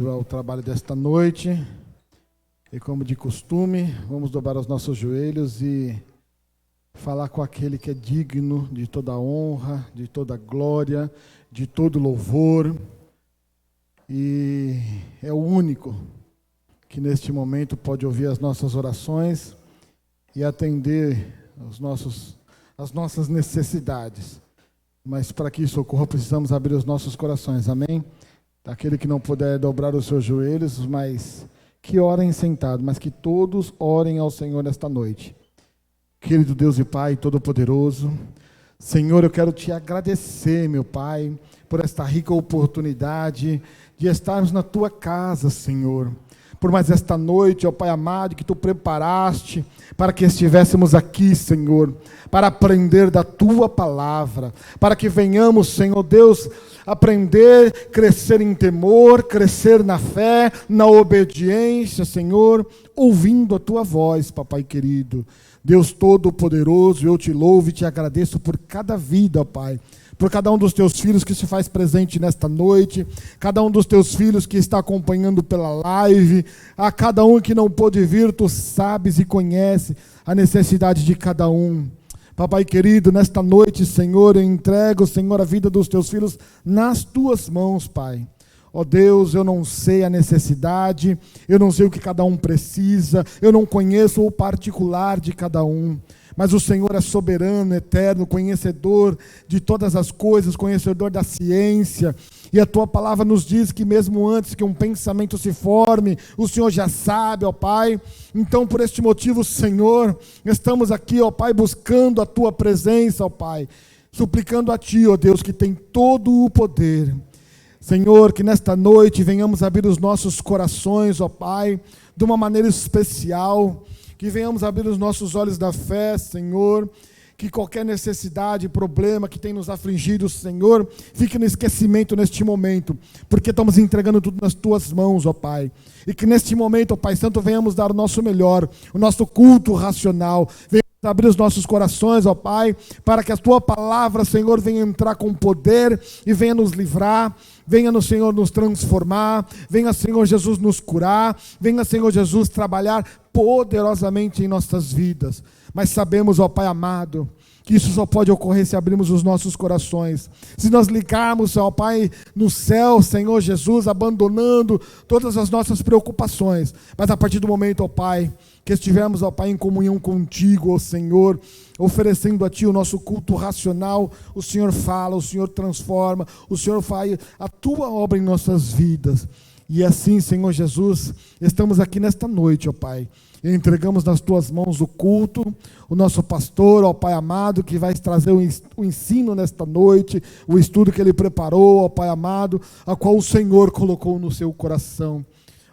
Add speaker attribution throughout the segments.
Speaker 1: Ao trabalho desta noite, e como de costume, vamos dobrar os nossos joelhos e falar com aquele que é digno de toda honra, de toda glória, de todo louvor, e é o único que neste momento pode ouvir as nossas orações e atender as nossas necessidades. Mas para que isso ocorra, precisamos abrir os nossos corações, amém? Aquele que não puder dobrar os seus joelhos, mas que orem sentado, mas que todos orem ao Senhor nesta noite. Querido Deus e Pai Todo-Poderoso, Senhor, eu quero te agradecer, meu Pai, por esta rica oportunidade de estarmos na tua casa, Senhor. Por mais esta noite, ó Pai amado, que tu preparaste para que estivéssemos aqui, Senhor, para aprender da tua palavra, para que venhamos, Senhor Deus, aprender, crescer em temor, crescer na fé, na obediência, Senhor, ouvindo a tua voz, papai querido. Deus Todo-Poderoso, eu te louvo e te agradeço por cada vida, ó Pai, por cada um dos teus filhos que se faz presente nesta noite, cada um dos teus filhos que está acompanhando pela live, a cada um que não pôde vir, tu sabes e conhece a necessidade de cada um. Papai querido, nesta noite, Senhor, eu entrego, Senhor, a vida dos teus filhos nas tuas mãos, Pai. Ó Deus, eu não sei a necessidade, eu não sei o que cada um precisa, eu não conheço o particular de cada um. Mas o Senhor é soberano, eterno, conhecedor de todas as coisas, conhecedor da ciência. E a tua palavra nos diz que mesmo antes que um pensamento se forme, o Senhor já sabe, ó Pai. Então, por este motivo, Senhor, estamos aqui, ó Pai, buscando a tua presença, ó Pai. Suplicando a ti, ó Deus, que tem todo o poder. Senhor, que nesta noite venhamos abrir os nossos corações, ó Pai, de uma maneira especial. Que venhamos abrir os nossos olhos da fé, Senhor, que qualquer necessidade, problema que tem nos afligido, Senhor, fique no esquecimento neste momento, porque estamos entregando tudo nas tuas mãos, ó Pai. E que neste momento, ó Pai Santo, venhamos dar o nosso melhor, o nosso culto racional, venhamos abrir os nossos corações, ó Pai, para que a tua palavra, Senhor, venha entrar com poder e venha nos livrar. Venha, no Senhor, nos transformar. Venha, Senhor Jesus, nos curar. Venha, Senhor Jesus, trabalhar poderosamente em nossas vidas. Mas sabemos, ó Pai amado, que isso só pode ocorrer se abrirmos os nossos corações. Se nós ligarmos, ó Pai, no céu, Senhor Jesus, abandonando todas as nossas preocupações. Mas a partir do momento, ó Pai, que estivermos, ó Pai, em comunhão contigo, ó Senhor, oferecendo a ti o nosso culto racional, o Senhor fala, o Senhor transforma, o Senhor faz a tua obra em nossas vidas. E assim, Senhor Jesus, estamos aqui nesta noite, ó Pai, e entregamos nas tuas mãos o culto, o nosso pastor, ó Pai amado, que vai trazer o ensino nesta noite, o estudo que ele preparou, ó Pai amado, a qual o Senhor colocou no seu coração.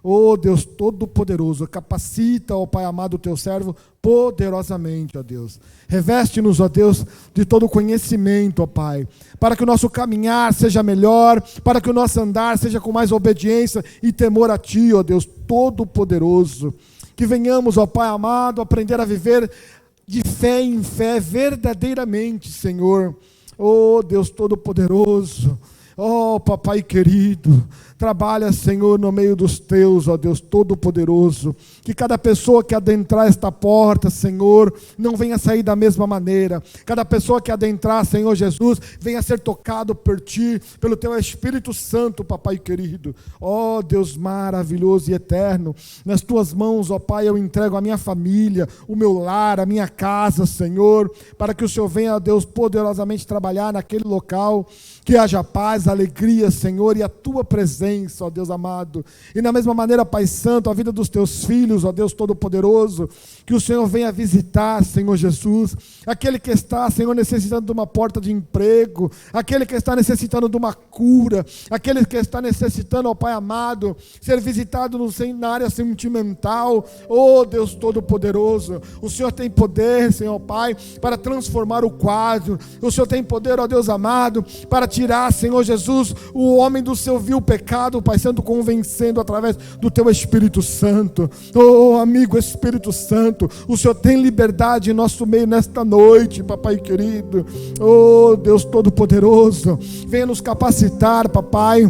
Speaker 1: Ó Deus Todo-Poderoso, capacita, ó Pai amado, o teu servo poderosamente, ó Deus. Reveste-nos, ó Deus, de todo conhecimento, ó Pai, para que o nosso caminhar seja melhor, para que o nosso andar seja com mais obediência e temor a ti, ó Deus Todo-Poderoso. Que venhamos, ó Pai amado, aprender a viver de fé em fé verdadeiramente, Senhor. Ó Deus Todo-Poderoso, ó Papai querido, trabalha, Senhor, no meio dos teus, ó Deus Todo-Poderoso. Que cada pessoa que adentrar esta porta, Senhor, não venha sair da mesma maneira. Cada pessoa que adentrar, Senhor Jesus, venha ser tocado por ti, pelo teu Espírito Santo, Papai querido. Ó Deus maravilhoso e eterno, nas tuas mãos, ó Pai, eu entrego a minha família, o meu lar, a minha casa, Senhor, para que o Senhor venha, ó Deus, poderosamente trabalhar naquele local, que haja paz, alegria, Senhor, e a tua presença, ó Deus amado. E da mesma maneira, Pai Santo, a vida dos teus filhos, ó Deus Todo-Poderoso, que o Senhor venha visitar, Senhor Jesus, aquele que está, Senhor, necessitando de uma porta de emprego, aquele que está necessitando de uma cura, aquele que está necessitando, ó Pai amado, ser visitado na área sentimental. Ó Deus Todo-Poderoso, o Senhor tem poder, Senhor Pai, para transformar o quadro. O Senhor tem poder, ó Deus amado, para tirar, Senhor Jesus, o homem do seu vil pecado, Pai Santo, convencendo através do teu Espírito Santo. Oh, amigo Espírito Santo, o Senhor tem liberdade em nosso meio nesta noite, Papai querido. Oh, Deus Todo-Poderoso, venha nos capacitar, Papai,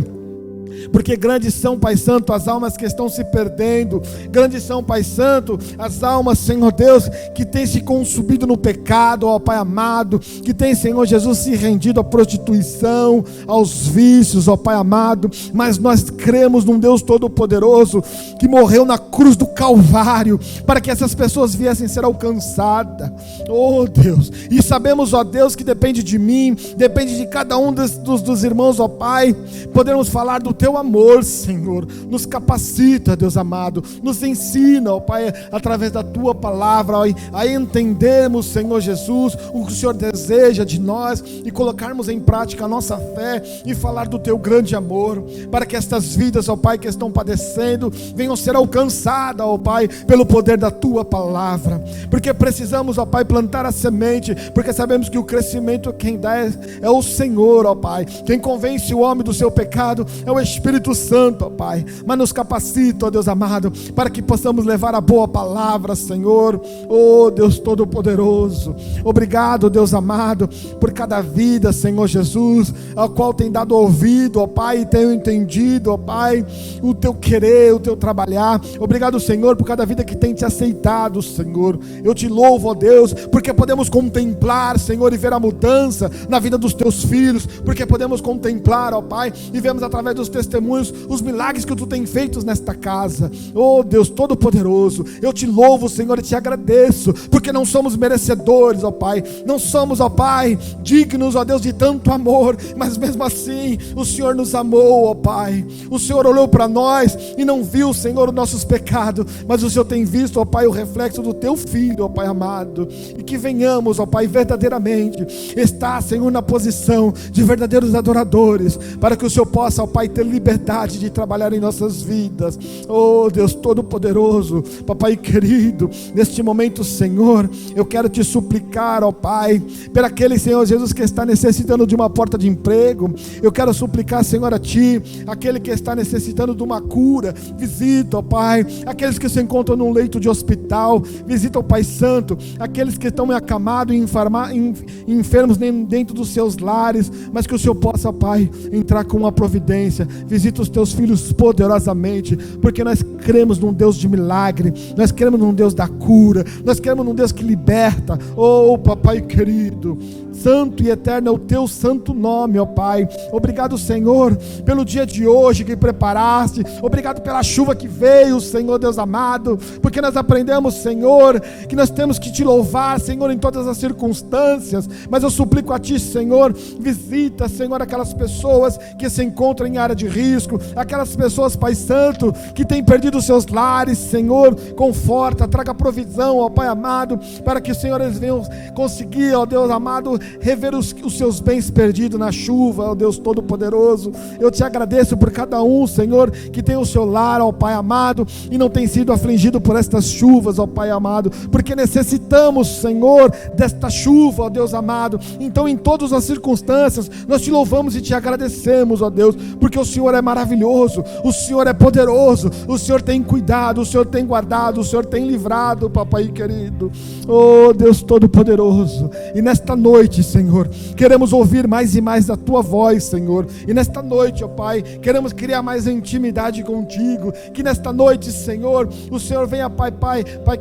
Speaker 1: Porque grandes são, Pai Santo, as almas que estão se perdendo. Grandes são, Pai Santo, as almas, Senhor Deus, que têm se consumido no pecado, ó Pai amado, que tem, Senhor Jesus, se rendido à prostituição, aos vícios, ó Pai amado. Mas nós cremos num Deus Todo-Poderoso, que morreu na cruz do Calvário, para que essas pessoas viessem ser alcançadas, oh Deus. E sabemos, ó Deus, que depende de mim, depende de cada um dos irmãos, ó Pai, podermos falar do Teu amor, Senhor. Nos capacita, Deus amado, nos ensina, ó Pai, através da Tua palavra, ó, a entendermos, Senhor Jesus, o que o Senhor deseja de nós, e colocarmos em prática a nossa fé, e falar do Teu grande amor, para que estas vidas, ó Pai, que estão padecendo, venham ser alcançadas, ó Pai, pelo poder da Tua palavra. Porque precisamos, ó Pai, plantar a semente, porque sabemos que o crescimento quem dá é o Senhor, ó Pai. Quem convence o homem do seu pecado é o Espírito Santo, ó Pai. Mas nos capacita, ó Deus amado, para que possamos levar a boa palavra, Senhor, oh Deus Todo-Poderoso. Obrigado, Deus amado, por cada vida, Senhor Jesus, ao qual tem dado ouvido, ó Pai, e tenho entendido, ó Pai, o Teu querer, o Teu trabalhar. Obrigado, Senhor, por cada vida que tem Te aceitado, Senhor. Eu Te louvo, ó Deus, porque podemos contemplar, Senhor, e ver a mudança na vida dos Teus filhos, porque podemos contemplar, ó Pai, e vemos através dos testemunhos os milagres que Tu tem feito nesta casa. Oh Deus Todo-Poderoso, eu Te louvo, Senhor, e Te agradeço, porque não somos merecedores, ó Pai, não somos, ó Pai, dignos, ó Deus, de tanto amor, mas mesmo assim o Senhor nos amou, ó Pai. O Senhor olhou para nós e não viu, Senhor, os nossos pecados, mas o Senhor tem visto, ó Pai, o reflexo do Teu Filho, ó Pai amado. E que venhamos, ó Pai, verdadeiramente estar, Senhor, na posição de verdadeiros adoradores, para que o Senhor possa, ó Pai, ter liberdade de trabalhar em nossas vidas. Oh Deus Todo-Poderoso, Papai querido, neste momento, Senhor, eu quero Te suplicar, ó Pai, por aquele, Senhor Jesus, que está necessitando de uma porta de emprego. Eu quero suplicar, Senhor, a Ti, aquele que está necessitando de uma cura, visita, ó Pai, aqueles que se encontram num leito de hospital, visita, ó Pai Santo, aqueles que estão acamados e enfermos dentro dos seus lares, mas que o Senhor possa, ó Pai, entrar com uma providência. Visita os Teus filhos poderosamente, porque nós cremos num Deus de milagre, nós cremos num Deus da cura, nós cremos num Deus que liberta. Oh Papai querido, santo e eterno é o Teu santo nome, ó Pai. Obrigado, Senhor, pelo dia de hoje que preparaste. Obrigado pela chuva que veio, Senhor Deus amado, porque nós aprendemos, Senhor, que nós temos que Te louvar, Senhor, em todas as circunstâncias. Mas eu suplico a Ti, Senhor, visita, Senhor, aquelas pessoas que se encontram em área de risco, aquelas pessoas, Pai Santo, que têm perdido os seus lares, Senhor, conforta, traga provisão, ó Pai amado, para que, Senhor, eles venham conseguir, ó Deus amado, rever os seus bens perdidos na chuva, ó Deus Todo-Poderoso. Eu Te agradeço por cada um, Senhor, que tem o seu lar, ó Pai amado, e não tem sido afligido por estas chuvas, ó Pai amado, porque necessitamos, Senhor, desta chuva, ó Deus amado. Então, em todas as circunstâncias, nós Te louvamos e Te agradecemos, ó Deus, porque o Senhor é maravilhoso, o Senhor é poderoso, o Senhor tem cuidado, o Senhor tem guardado, o Senhor tem livrado, Papai querido. Oh Deus Todo-Poderoso, e nesta noite, Senhor, queremos ouvir mais e mais da Tua voz, Senhor. E nesta noite, ó Pai, queremos criar mais intimidade contigo. Que nesta noite, Senhor, o Senhor venha, Pai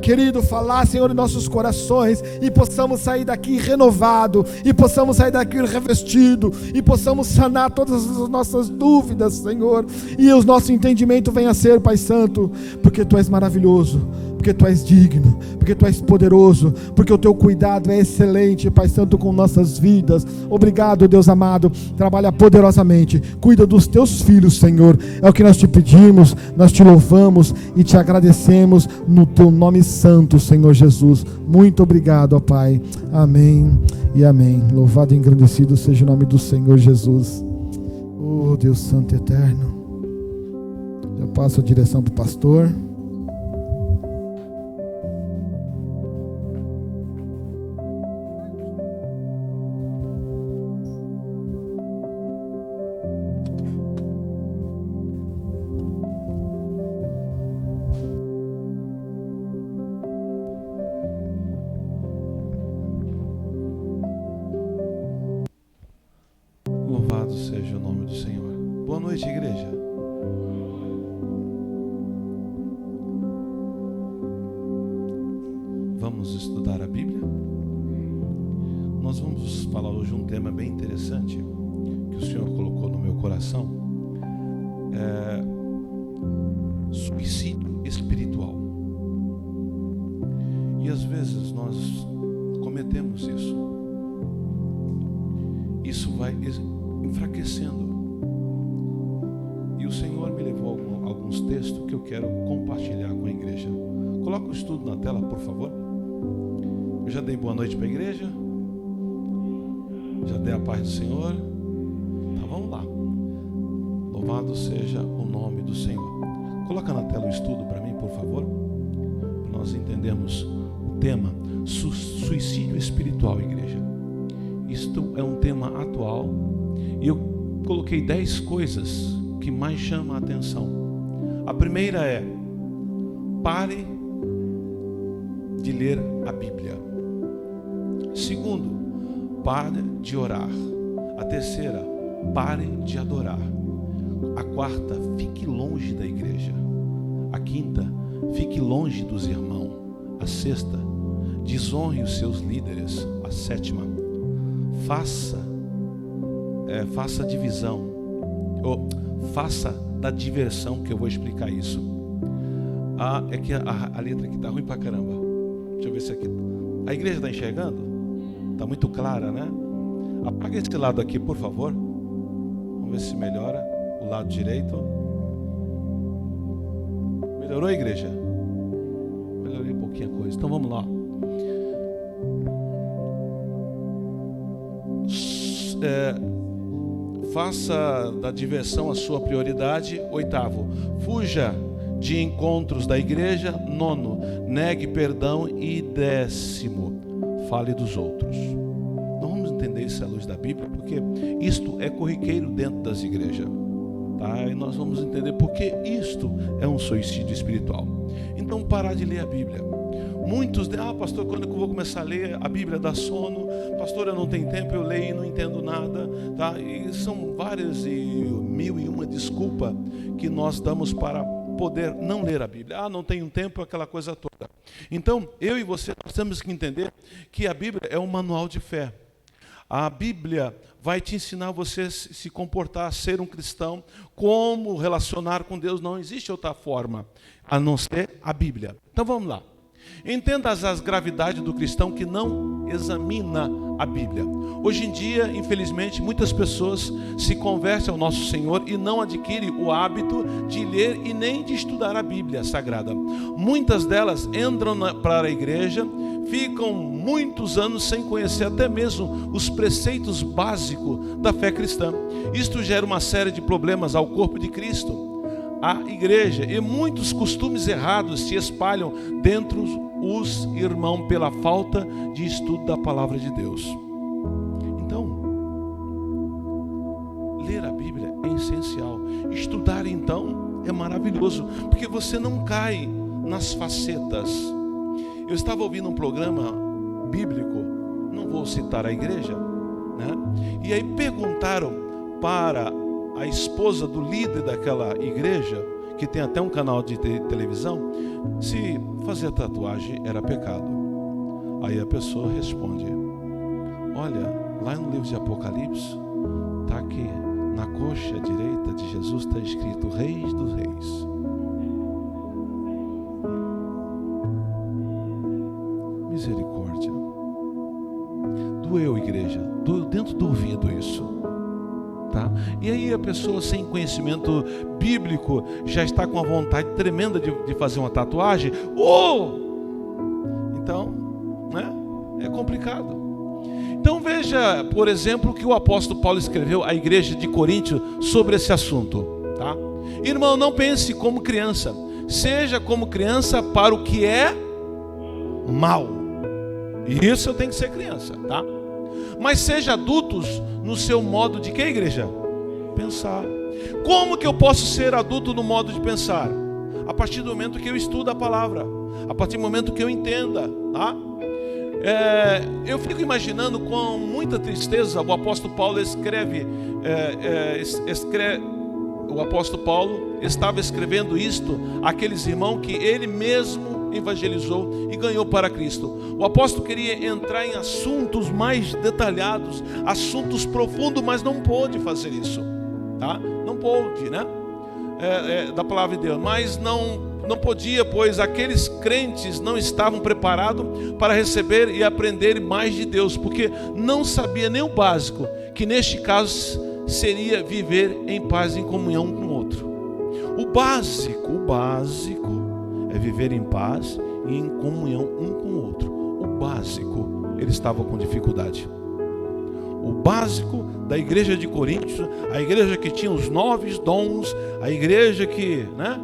Speaker 1: querido, falar, Senhor, em nossos corações, e possamos sair daqui renovado, e possamos sair daqui revestido, e possamos sanar todas as nossas dúvidas, Senhor, e o nosso entendimento venha a ser, Pai Santo, porque Tu és maravilhoso, porque Tu és digno, porque Tu és poderoso, porque o Teu cuidado é excelente, Pai Santo, com nossas vidas. Obrigado, Deus amado, trabalha poderosamente, cuida dos Teus filhos, Senhor, é o que nós Te pedimos, nós Te louvamos e Te agradecemos no Teu nome santo, Senhor Jesus. Muito obrigado, ó Pai, amém e amém. Louvado e engrandecido seja o nome do Senhor Jesus. Oh Deus santo e eterno, já passo a direção para o pastor.
Speaker 2: Louvado seja o nome do Senhor. Boa noite, igreja. Vamos estudar a Bíblia? Nós vamos falar hoje um tema bem interessante que o Senhor colocou no meu coração. Suicídio espiritual. E às vezes nós cometemos isso. Isso vai enfraquecendo. E o Senhor me levou a alguns textos que eu quero compartilhar com a igreja. Coloca o estudo na tela, por favor. Eu já dei boa noite para a igreja. Já dei a paz do Senhor. Tá, vamos lá. Louvado seja o nome do Senhor. Coloca na tela o estudo para mim, por favor. Para nós entendermos o tema suicídio espiritual, igreja. Isto é um tema atual. E eu coloquei 10 coisas que mais chamam a atenção. A primeira é: pare de ler a Bíblia. Segundo, pare de orar. A terceira, pare de adorar. A quarta, fique longe da igreja. A quinta, fique longe dos irmãos. A sexta, desonre os seus líderes. A sétima, faça divisão. Faça da diversão, que eu vou explicar isso. É que a letra aqui está ruim pra caramba. Deixa eu ver se aqui. A igreja está enxergando? Está muito clara, né? Apaga esse lado aqui, por favor. Vamos ver se melhora. O lado direito. Melhorou, igreja? Melhorei um pouquinho a coisa. Então vamos lá. Faça da diversão a sua prioridade. Oitavo, fuja de encontros da igreja. Nono, negue perdão. E décimo, fale dos outros. Nós vamos entender isso à luz da Bíblia, porque isto é corriqueiro dentro das igrejas, tá? E nós vamos entender porque isto é um suicídio espiritual. Então, parar de ler a Bíblia. Muitos dizem: pastor, quando eu vou começar a ler a Bíblia dá sono. Pastor, eu não tenho tempo, eu leio e não entendo nada, tá? E são várias e mil e uma desculpa que nós damos para poder não ler a Bíblia. Não tenho tempo, aquela coisa toda. Então, eu e você, nós temos que entender que a Bíblia é um manual de fé. A Bíblia vai te ensinar você a se comportar, a ser um cristão, como relacionar com Deus. Não existe outra forma a não ser a Bíblia. Então vamos lá. Entenda as gravidades do cristão que não examina a Bíblia. Hoje em dia, infelizmente, muitas pessoas se convertem ao nosso Senhor e não adquirem o hábito de ler e nem de estudar a Bíblia Sagrada. Muitas delas entram para a igreja, ficam muitos anos sem conhecer até mesmo os preceitos básicos da fé cristã. Isto gera uma série de problemas ao corpo de Cristo, a igreja, e muitos costumes errados se espalham dentro os irmãos pela falta de estudo da palavra de Deus. Então, ler a Bíblia é essencial. Estudar, então, é maravilhoso, porque você não cai nas facetas. Eu estava ouvindo um programa bíblico, não vou citar a igreja, né? E aí perguntaram para a esposa do líder daquela igreja, que tem até um canal de televisão, se fazer tatuagem era pecado. Aí a pessoa responde: olha, lá no livro de Apocalipse, está aqui, na coxa direita de Jesus está escrito Reis dos Reis. Misericórdia. Doeu, igreja, doeu dentro do ouvido isso. Tá? E aí a pessoa sem conhecimento bíblico já está com a vontade tremenda de fazer uma tatuagem. Então, né? É complicado. Então veja, por exemplo, o que o apóstolo Paulo escreveu à igreja de Coríntio sobre esse assunto, tá? Irmão, não pense como criança, seja como criança para o que é mal. E isso eu tenho que ser criança, tá? Mas seja adultos no seu modo de que, igreja? Pensar. Como que eu posso ser adulto no modo de pensar? A partir do momento que eu estudo a palavra, a partir do momento que eu entenda, tá? Eu fico imaginando com muita tristeza, o apóstolo Paulo o apóstolo Paulo estava escrevendo isto àqueles irmãos que ele mesmo evangelizou e ganhou para Cristo. O apóstolo queria entrar em assuntos mais detalhados, assuntos profundos, mas não pôde fazer isso, tá? Não pôde, né? Da palavra de Deus, mas não podia, pois aqueles crentes não estavam preparados para receber e aprender mais de Deus, porque não sabia nem o básico, que neste caso seria viver em paz e em comunhão um com o outro. O básico é viver em paz e em comunhão um com o outro. O básico, ele estava com dificuldade. O básico da igreja de Coríntios, a igreja que tinha os 9 dons, a igreja que, né?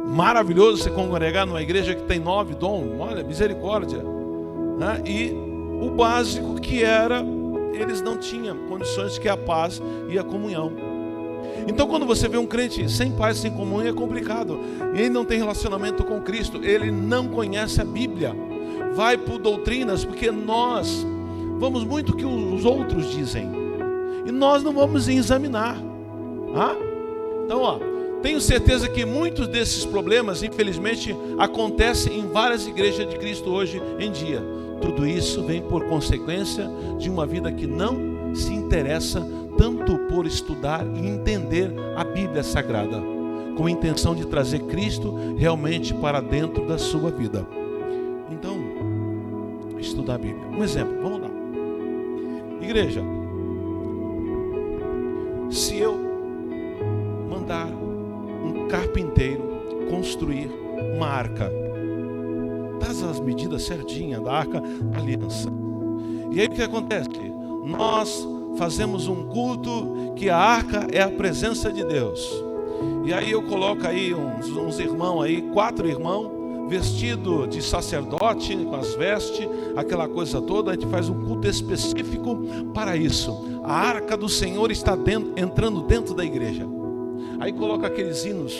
Speaker 2: Maravilhoso você congregar numa igreja que tem 9 dons, olha, misericórdia, né? E o básico que era, eles não tinham condições, que é a paz e a comunhão. Então quando você vê um crente sem paz, sem comunhão, é complicado. Ele não tem relacionamento com Cristo, ele não conhece a Bíblia, vai por doutrinas, porque nós vamos muito o que os outros dizem, e nós não vamos examinar. Então, tenho certeza que muitos desses problemas, infelizmente, acontecem em várias igrejas de Cristo hoje em dia. Tudo isso vem por consequência de uma vida que não se interessa tanto por estudar e entender a Bíblia Sagrada, com a intenção de trazer Cristo realmente para dentro da sua vida. Então, estudar a Bíblia. Um exemplo, vamos lá. Igreja, se eu mandar um carpinteiro construir uma arca, das as medidas certinhas da arca da aliança, e aí o que acontece? Nós fazemos um culto que a arca é a presença de Deus, e aí eu coloco aí uns irmãos aí, 4 irmãos, vestido de sacerdote, com as vestes, aquela coisa toda. A gente faz um culto específico para isso. A arca do Senhor está entrando dentro da igreja. Aí coloca aqueles hinos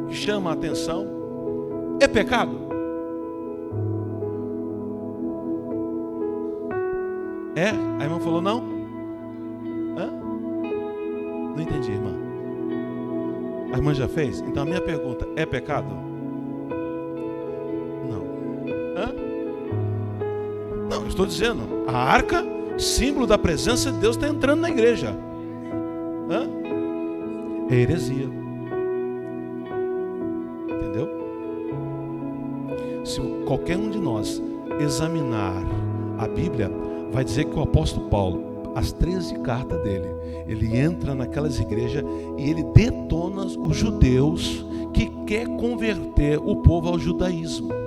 Speaker 2: que chamam a atenção. É pecado? É? A irmã falou não? Não entendi, irmã. A irmã já fez? Então a minha pergunta, é pecado? Não, estou dizendo, a arca, símbolo da presença de Deus, está entrando na igreja. É heresia. Entendeu? Se qualquer um de nós examinar a Bíblia, vai dizer que o apóstolo Paulo, as 13 cartas dele, ele entra naquelas igrejas e ele detona os judeus que quer converter o povo ao judaísmo.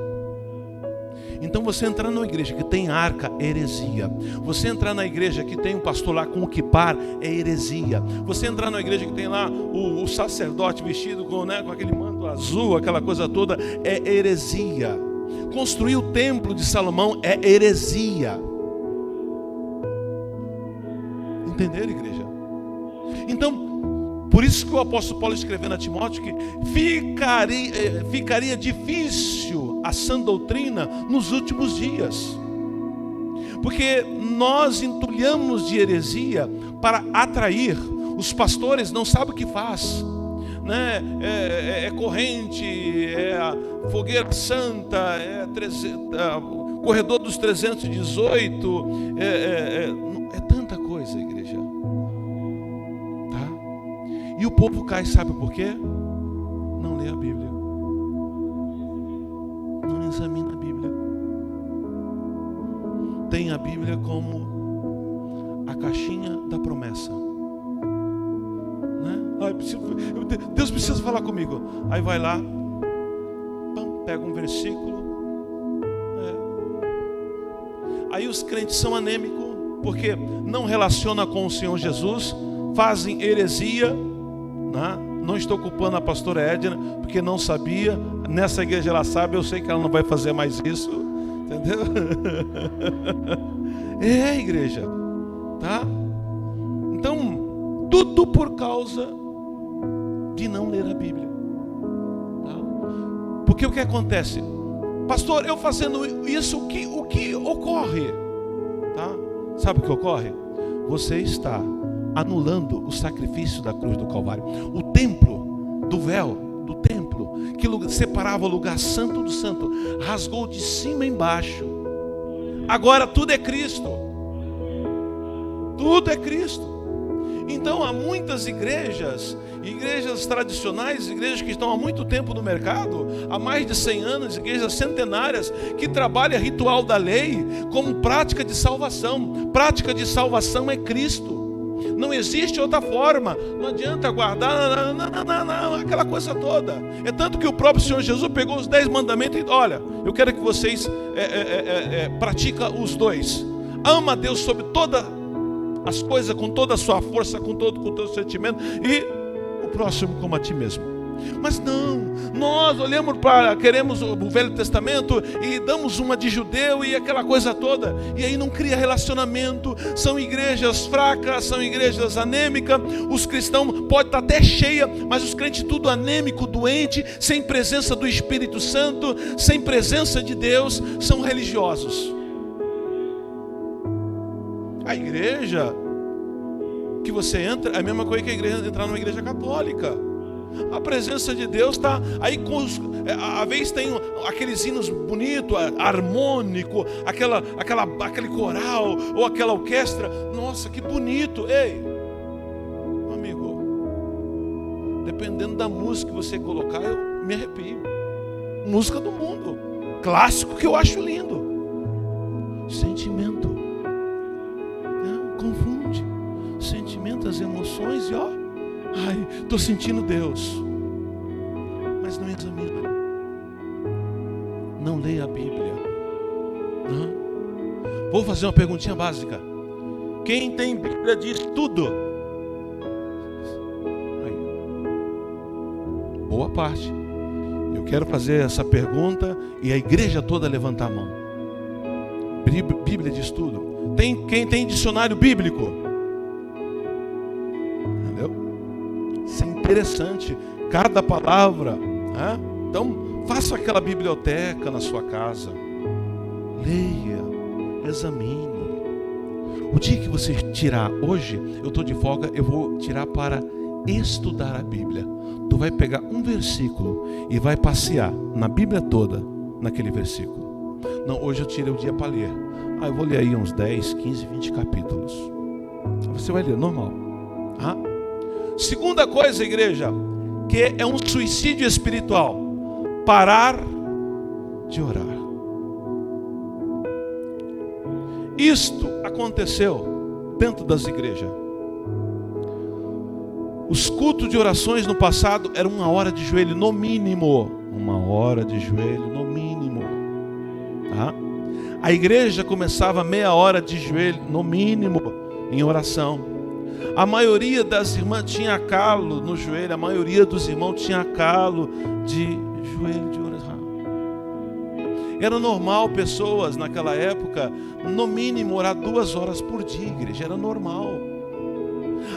Speaker 2: Então você entrar numa igreja que tem arca, é heresia. Você entrar na igreja que tem um pastor lá com o quipar, é heresia. Você entrar numa igreja que tem lá o sacerdote vestido com aquele manto azul, aquela coisa toda, é heresia. Construir o templo de Salomão é heresia. Entenderam, igreja? Então, por isso que o apóstolo Paulo escrevendo a Timóteo que ficaria difícil a sã doutrina nos últimos dias, porque nós entulhamos de heresia para atrair. Os pastores não sabem o que faz, né? É corrente, é a fogueira santa, corredor dos 318, é tanta coisa, igreja. E o povo cai, sabe por quê? Não lê a Bíblia, não examina a Bíblia, tem a Bíblia como a caixinha da promessa, né? Deus precisa falar comigo. Aí vai lá, pega um versículo, aí os crentes são anêmicos, porque não relacionam com o Senhor Jesus, fazem heresia. Não estou culpando a pastora Edna, porque não sabia. Nessa igreja ela sabe, eu sei que ela não vai fazer mais isso. Entendeu? Igreja, tá? Então, tudo por causa de não ler a Bíblia, tá? Porque o que acontece? Pastor, eu fazendo isso, o que ocorre? Tá? Sabe o que ocorre? Você está anulando o sacrifício da cruz do Calvário. O templo do véu, do templo, que lugar separava o lugar santo do santo, rasgou de cima embaixo. Agora tudo é Cristo. Tudo é Cristo. Então há muitas igrejas tradicionais, igrejas que estão há muito tempo no mercado, há mais de 100 anos, igrejas centenárias, que trabalham ritual da lei como prática de salvação. Prática de salvação é Cristo. Não existe outra forma. Não adianta guardar, não, aquela coisa toda. É tanto que o próprio Senhor Jesus pegou os 10 mandamentos e olha, eu quero que vocês praticam os 2. Ama a Deus sobre todas as coisas, com toda a sua força, com todo o sentimento, e o próximo como a ti mesmo. Mas não, nós queremos o Velho Testamento e damos uma de judeu e aquela coisa toda, e aí não cria relacionamento. São igrejas fracas, são igrejas anêmicas. Os cristãos podem estar até cheia, mas os crentes tudo anêmico, doente, sem presença do Espírito Santo, sem presença de Deus, são religiosos. A igreja que você entra é a mesma coisa que a igreja entrar numa igreja católica. A presença de Deus está aí às vezes tem aqueles hinos bonitos, harmônico, aquele coral ou aquela orquestra. Nossa, que bonito! Ei, amigo, dependendo da música que você colocar, eu me arrepio. Música do mundo, clássico, que eu acho lindo. Sentimento, confunde sentimento, as emoções, e ai, estou sentindo Deus, mas não examina, não leia a Bíblia. Não. Vou fazer uma perguntinha básica. Quem tem Bíblia diz tudo? Aí. Boa parte. Eu quero fazer essa pergunta e a igreja toda levantar a mão. Bíblia diz tudo. Quem tem dicionário bíblico? Isso é interessante, cada palavra, né? Então faça aquela biblioteca na sua casa, leia, examine. O dia que você tirar, hoje eu estou de folga, eu vou tirar para estudar a Bíblia. Tu vai pegar um versículo e vai passear na Bíblia toda naquele versículo. Não, hoje eu tirei o dia para ler. Eu vou ler aí uns 10, 15, 20 capítulos. Você vai ler, normal. Segunda coisa, igreja, que é um suicídio espiritual: parar de orar. Isto aconteceu dentro das igrejas. Os cultos de orações no passado eram 1 hora de joelho no mínimo. 1 hora de joelho no mínimo. A igreja começava meia hora de joelho no mínimo em oração. A maioria das irmãs tinha calo no joelho, a maioria dos irmãos tinha calo de joelho de oração. Era normal pessoas naquela época, no mínimo, orar 2 horas por dia, igreja, era normal.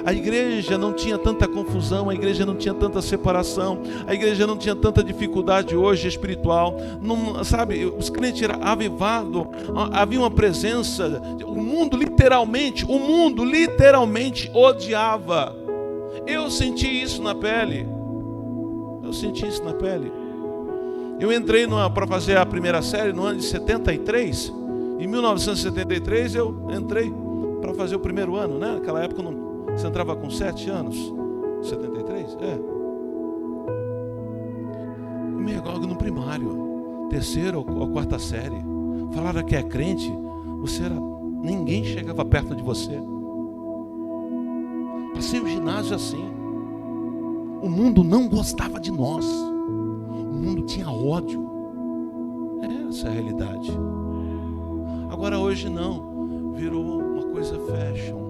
Speaker 2: A igreja não tinha tanta confusão, a igreja não tinha tanta separação, a igreja não tinha tanta dificuldade hoje espiritual. Não, sabe, os crentes eram avivados, havia uma presença. O mundo literalmente odiava. Eu senti isso na pele. Eu entrei para fazer a primeira série no ano de 73. Em 1973 eu entrei para fazer o primeiro ano, né? Naquela época você entrava com 7 anos, 73? No primário, 3ª ou 4ª série. Falaram que é crente, ninguém chegava perto de você. Passei o ginásio assim. O mundo não gostava de nós. O mundo tinha ódio. Essa é a realidade. Agora hoje não. Virou uma coisa fashion.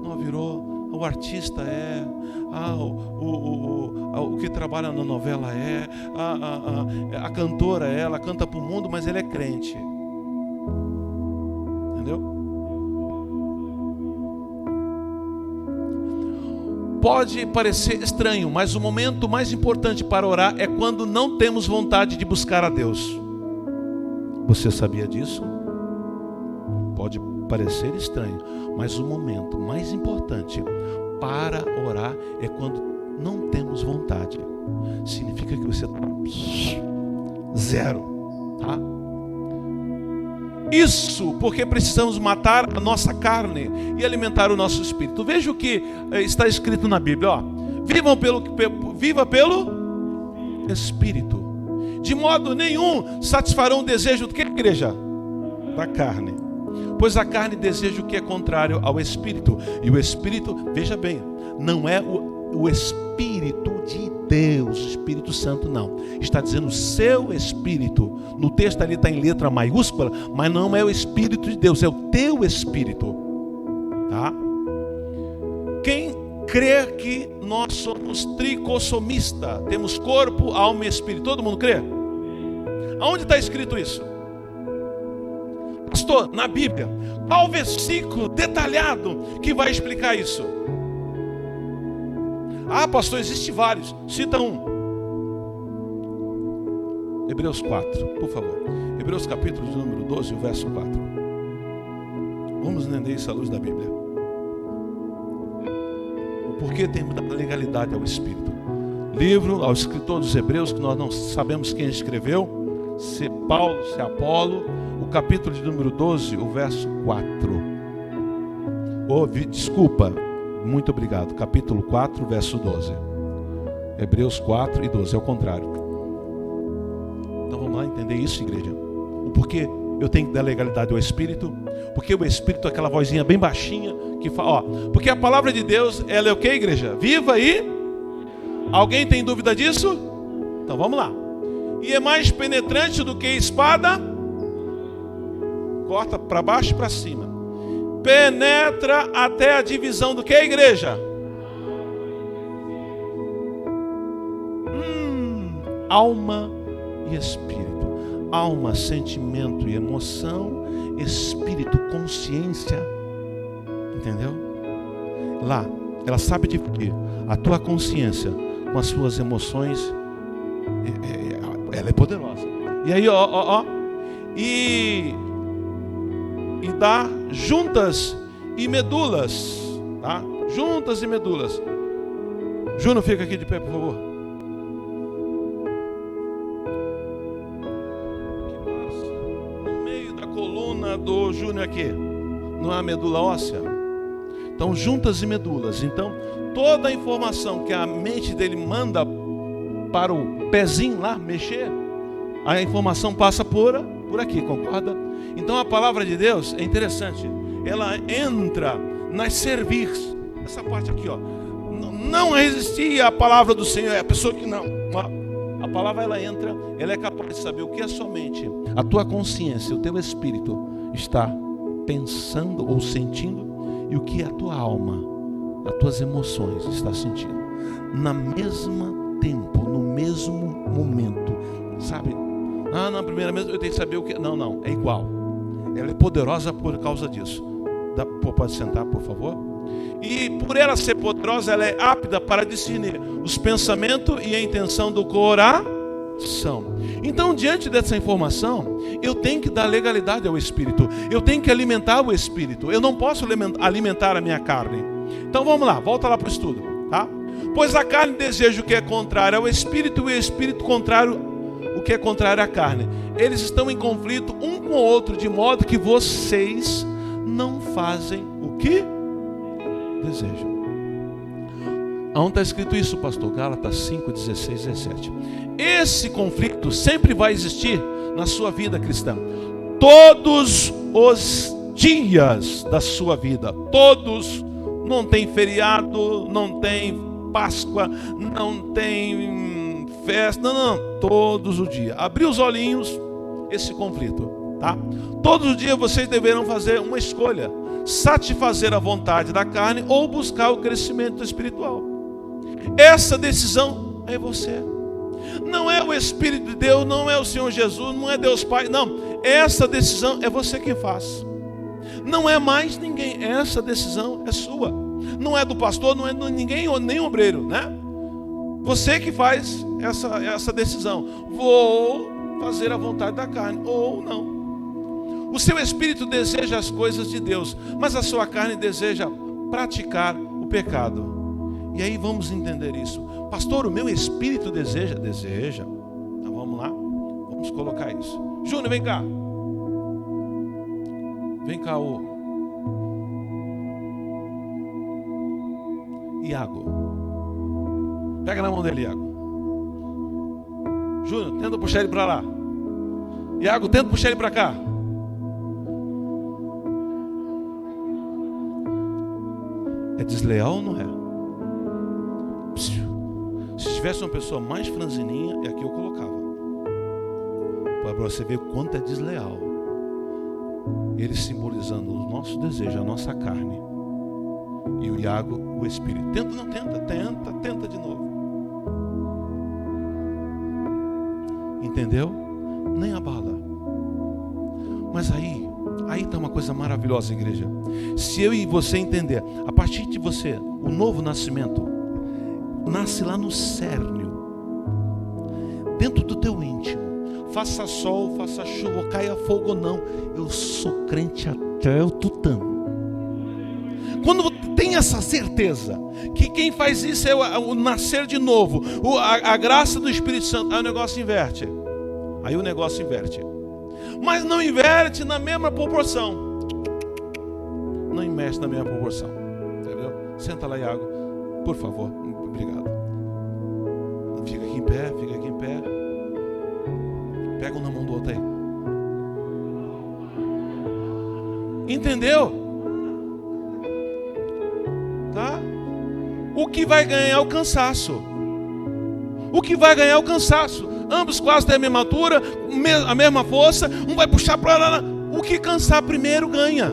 Speaker 2: Não, virou, o artista o que trabalha na novela a cantora ela canta para o mundo, mas ele é crente. Entendeu? Pode parecer estranho, mas o momento mais importante para orar é quando não temos vontade de buscar a Deus. Você sabia disso? Pode parecer estranho, mas o momento mais importante para orar é quando não temos vontade. Significa que você está Zero. Tá? Isso porque precisamos matar a nossa carne e alimentar o nosso espírito. Veja o que está escrito na Bíblia. Ó. Viva pelo Espírito. De modo nenhum satisfarão o desejo do que, igreja? Da carne. Pois a carne deseja o que é contrário ao Espírito. E o Espírito, veja bem, não é o Espírito de Deus, Espírito Santo não. Está dizendo o seu Espírito. No texto ali está em letra maiúscula, mas não é o Espírito de Deus, é o teu Espírito. Tá? Quem crê que nós somos tricosomista, temos corpo, alma e espírito, todo mundo crê? Aonde está escrito isso? Pastor, na Bíblia. Qual versículo detalhado que vai explicar isso? Ah, pastor, existem vários. Cita um. Hebreus 4, por favor. Hebreus capítulo de número 12, o verso 4. Vamos entender isso à luz da Bíblia. O porquê temos da legalidade ao Espírito. Livro ao escritor dos Hebreus, que nós não sabemos quem escreveu, se Paulo, se Apolo, o capítulo de número 12, o verso 4. Desculpa, muito obrigado. Capítulo 4, verso 12. Hebreus 4 e 12, é o contrário. Então vamos lá entender isso, igreja. O porquê eu tenho que dar legalidade ao Espírito. Porque o Espírito é aquela vozinha bem baixinha que fala, ó, porque a palavra de Deus, ela é o que, igreja? Viva e... Alguém tem dúvida disso? Então vamos lá. E é mais penetrante do que espada. Corta para baixo e para cima. Penetra até a divisão do que, igreja? Alma e espírito. Alma, sentimento e emoção. Espírito, consciência. Entendeu? Lá, ela sabe dividir a tua consciência com as suas emoções. Ela é poderosa. E aí, e dá juntas e medulas, tá? Juntas e medulas. Júnior, fica aqui de pé, por favor. No meio da coluna do Júnior aqui, não é a medula óssea? Então, juntas e medulas. Então, toda a informação que a mente dele manda para o pezinho lá mexer, a informação passa por aqui, concorda? Então a palavra de Deus é interessante. Ela entra nas cerviz. Essa parte aqui, ó. Não resistia à palavra do Senhor. É a pessoa que não. A palavra, ela entra, ela é capaz de saber o que a sua mente, a tua consciência, o teu espírito está pensando ou sentindo e o que a tua alma, as tuas emoções está sentindo. Na mesma tempo, no mesmo momento, sabe? Na primeira vez eu tenho que saber o que. Não, é igual. Ela é poderosa por causa disso. Pode sentar, por favor? E por ela ser poderosa, ela é apta para discernir os pensamentos e a intenção do coração. Então, diante dessa informação, eu tenho que dar legalidade ao Espírito. Eu tenho que alimentar o Espírito. Eu não posso alimentar a minha carne. Então vamos lá, volta lá para o estudo, tá? Pois a carne deseja o que é contrário ao Espírito e o Espírito contrário o que é contrário à carne. Eles estão em conflito um com o outro, de modo que vocês não fazem o que desejam. Onde está escrito isso, pastor? Gálatas 5, 16, 17. Esse conflito sempre vai existir na sua vida cristã. Todos os dias da sua vida. Todos. Não tem feriado, não tem Páscoa, não tem festa, não, todos os dias. Abrir os olhinhos, esse conflito, tá? Todos os dias vocês deverão fazer uma escolha: satisfazer a vontade da carne ou buscar o crescimento espiritual. Essa decisão é você. Não é o Espírito de Deus, não é o Senhor Jesus, não é Deus Pai, não. Essa decisão é você quem faz. Não é mais ninguém, essa decisão é sua. Não é do pastor, não é de ninguém, nem obreiro, né? Você que faz essa decisão. Vou fazer a vontade da carne ou não. O seu espírito deseja as coisas de Deus, mas a sua carne deseja praticar o pecado. E aí vamos entender isso. Pastor, o meu espírito deseja. Então vamos lá. Vamos colocar isso. Júnior, vem cá. Vem cá, Iago. Pega na mão dele, Iago. Júnior, tenta puxar ele para lá. Iago, tenta puxar ele para cá. É desleal ou não é? Se tivesse uma pessoa mais franzininha, é aqui eu colocava. Para você ver o quanto é desleal. Ele simbolizando o nosso desejo, a nossa carne. E o Iago, o Espírito. Tenta, não tenta, tenta de novo. Entendeu? Nem abala. Mas aí está uma coisa maravilhosa, igreja. Se eu e você entender, a partir de você, o novo nascimento nasce lá no cérnio, dentro do teu íntimo. Faça sol, faça chuva, caia fogo ou não, eu sou crente até o tutano. Quando tem essa certeza que quem faz isso é o nascer de novo, a graça do Espírito Santo, aí o negócio inverte. Mas não inverte na mesma proporção. Não investe na mesma proporção. Entendeu? Senta lá, Iago, por favor. Obrigado. Fica aqui em pé. Pega um na mão do outro aí. Entendeu? Tá? O que vai ganhar é o cansaço. Ambos quase têm a mesma altura, a mesma força. Um vai puxar para lá. O que cansar primeiro ganha.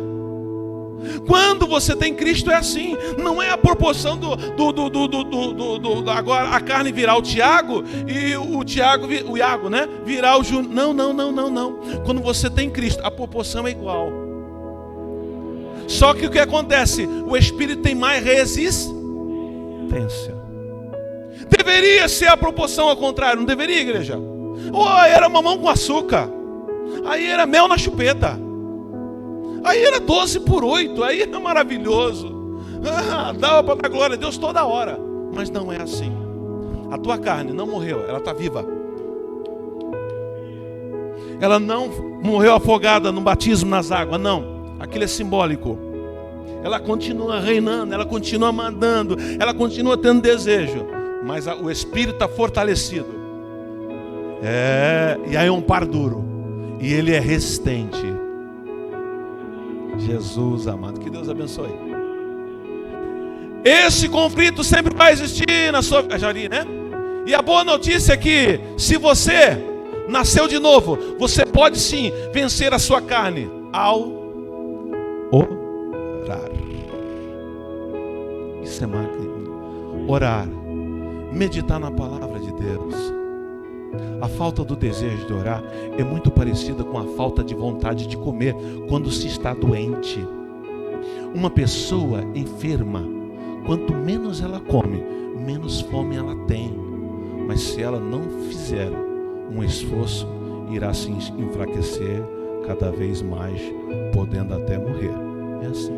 Speaker 2: Quando você tem Cristo é assim. Não é a proporção agora a carne virar o Tiago e o Iago, né? Virar o Júnior. Não. Quando você tem Cristo, a proporção é igual. Só que o que acontece? O Espírito tem mais resistência. Deveria ser a proporção ao contrário, não deveria, igreja? Ou era mamão com açúcar, aí era mel na chupeta, aí era 12/8, aí era maravilhoso, dava para dar glória a Deus toda hora. Mas não é assim. A tua carne não morreu, ela está viva. Ela não morreu afogada no batismo nas águas, não. Aquilo é simbólico. Ela continua reinando, ela continua mandando, ela continua tendo desejo. Mas o Espírito está fortalecido. E aí é um par duro. E ele é resistente. Jesus amado, que Deus abençoe. Esse conflito sempre vai existir na sua Jari, né? E a boa notícia é que se você nasceu de novo, você pode sim vencer a sua carne ao orar. Isso é máquina. Orar. Meditar na palavra de Deus. A falta do desejo de orar é muito parecida com a falta de vontade de comer quando se está doente. Uma pessoa enferma, quanto menos ela come, menos fome ela tem. Mas se ela não fizer um esforço, irá se enfraquecer cada vez mais, podendo até morrer. É assim.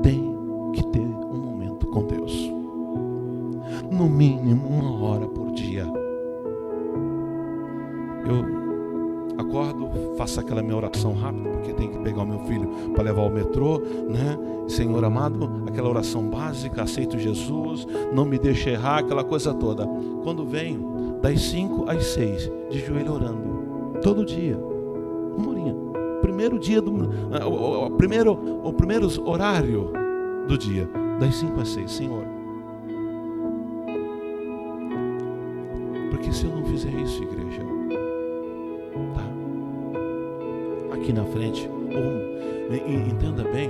Speaker 2: Tem que ter um momento com Deus. No mínimo 1 hora por dia. Eu acordo, faço aquela minha oração rápida, porque tem que pegar o meu filho para levar ao metrô, né? Senhor amado, aquela oração básica, aceito Jesus, não me deixe errar, aquela coisa toda. Quando venho, das 5 às 6, de joelho orando, todo dia, 1 horinha. Primeiro dia o primeiro horário do dia, das 5 às 6, Senhor. Porque se eu não fizer isso, igreja, tá? Aqui na frente, entenda bem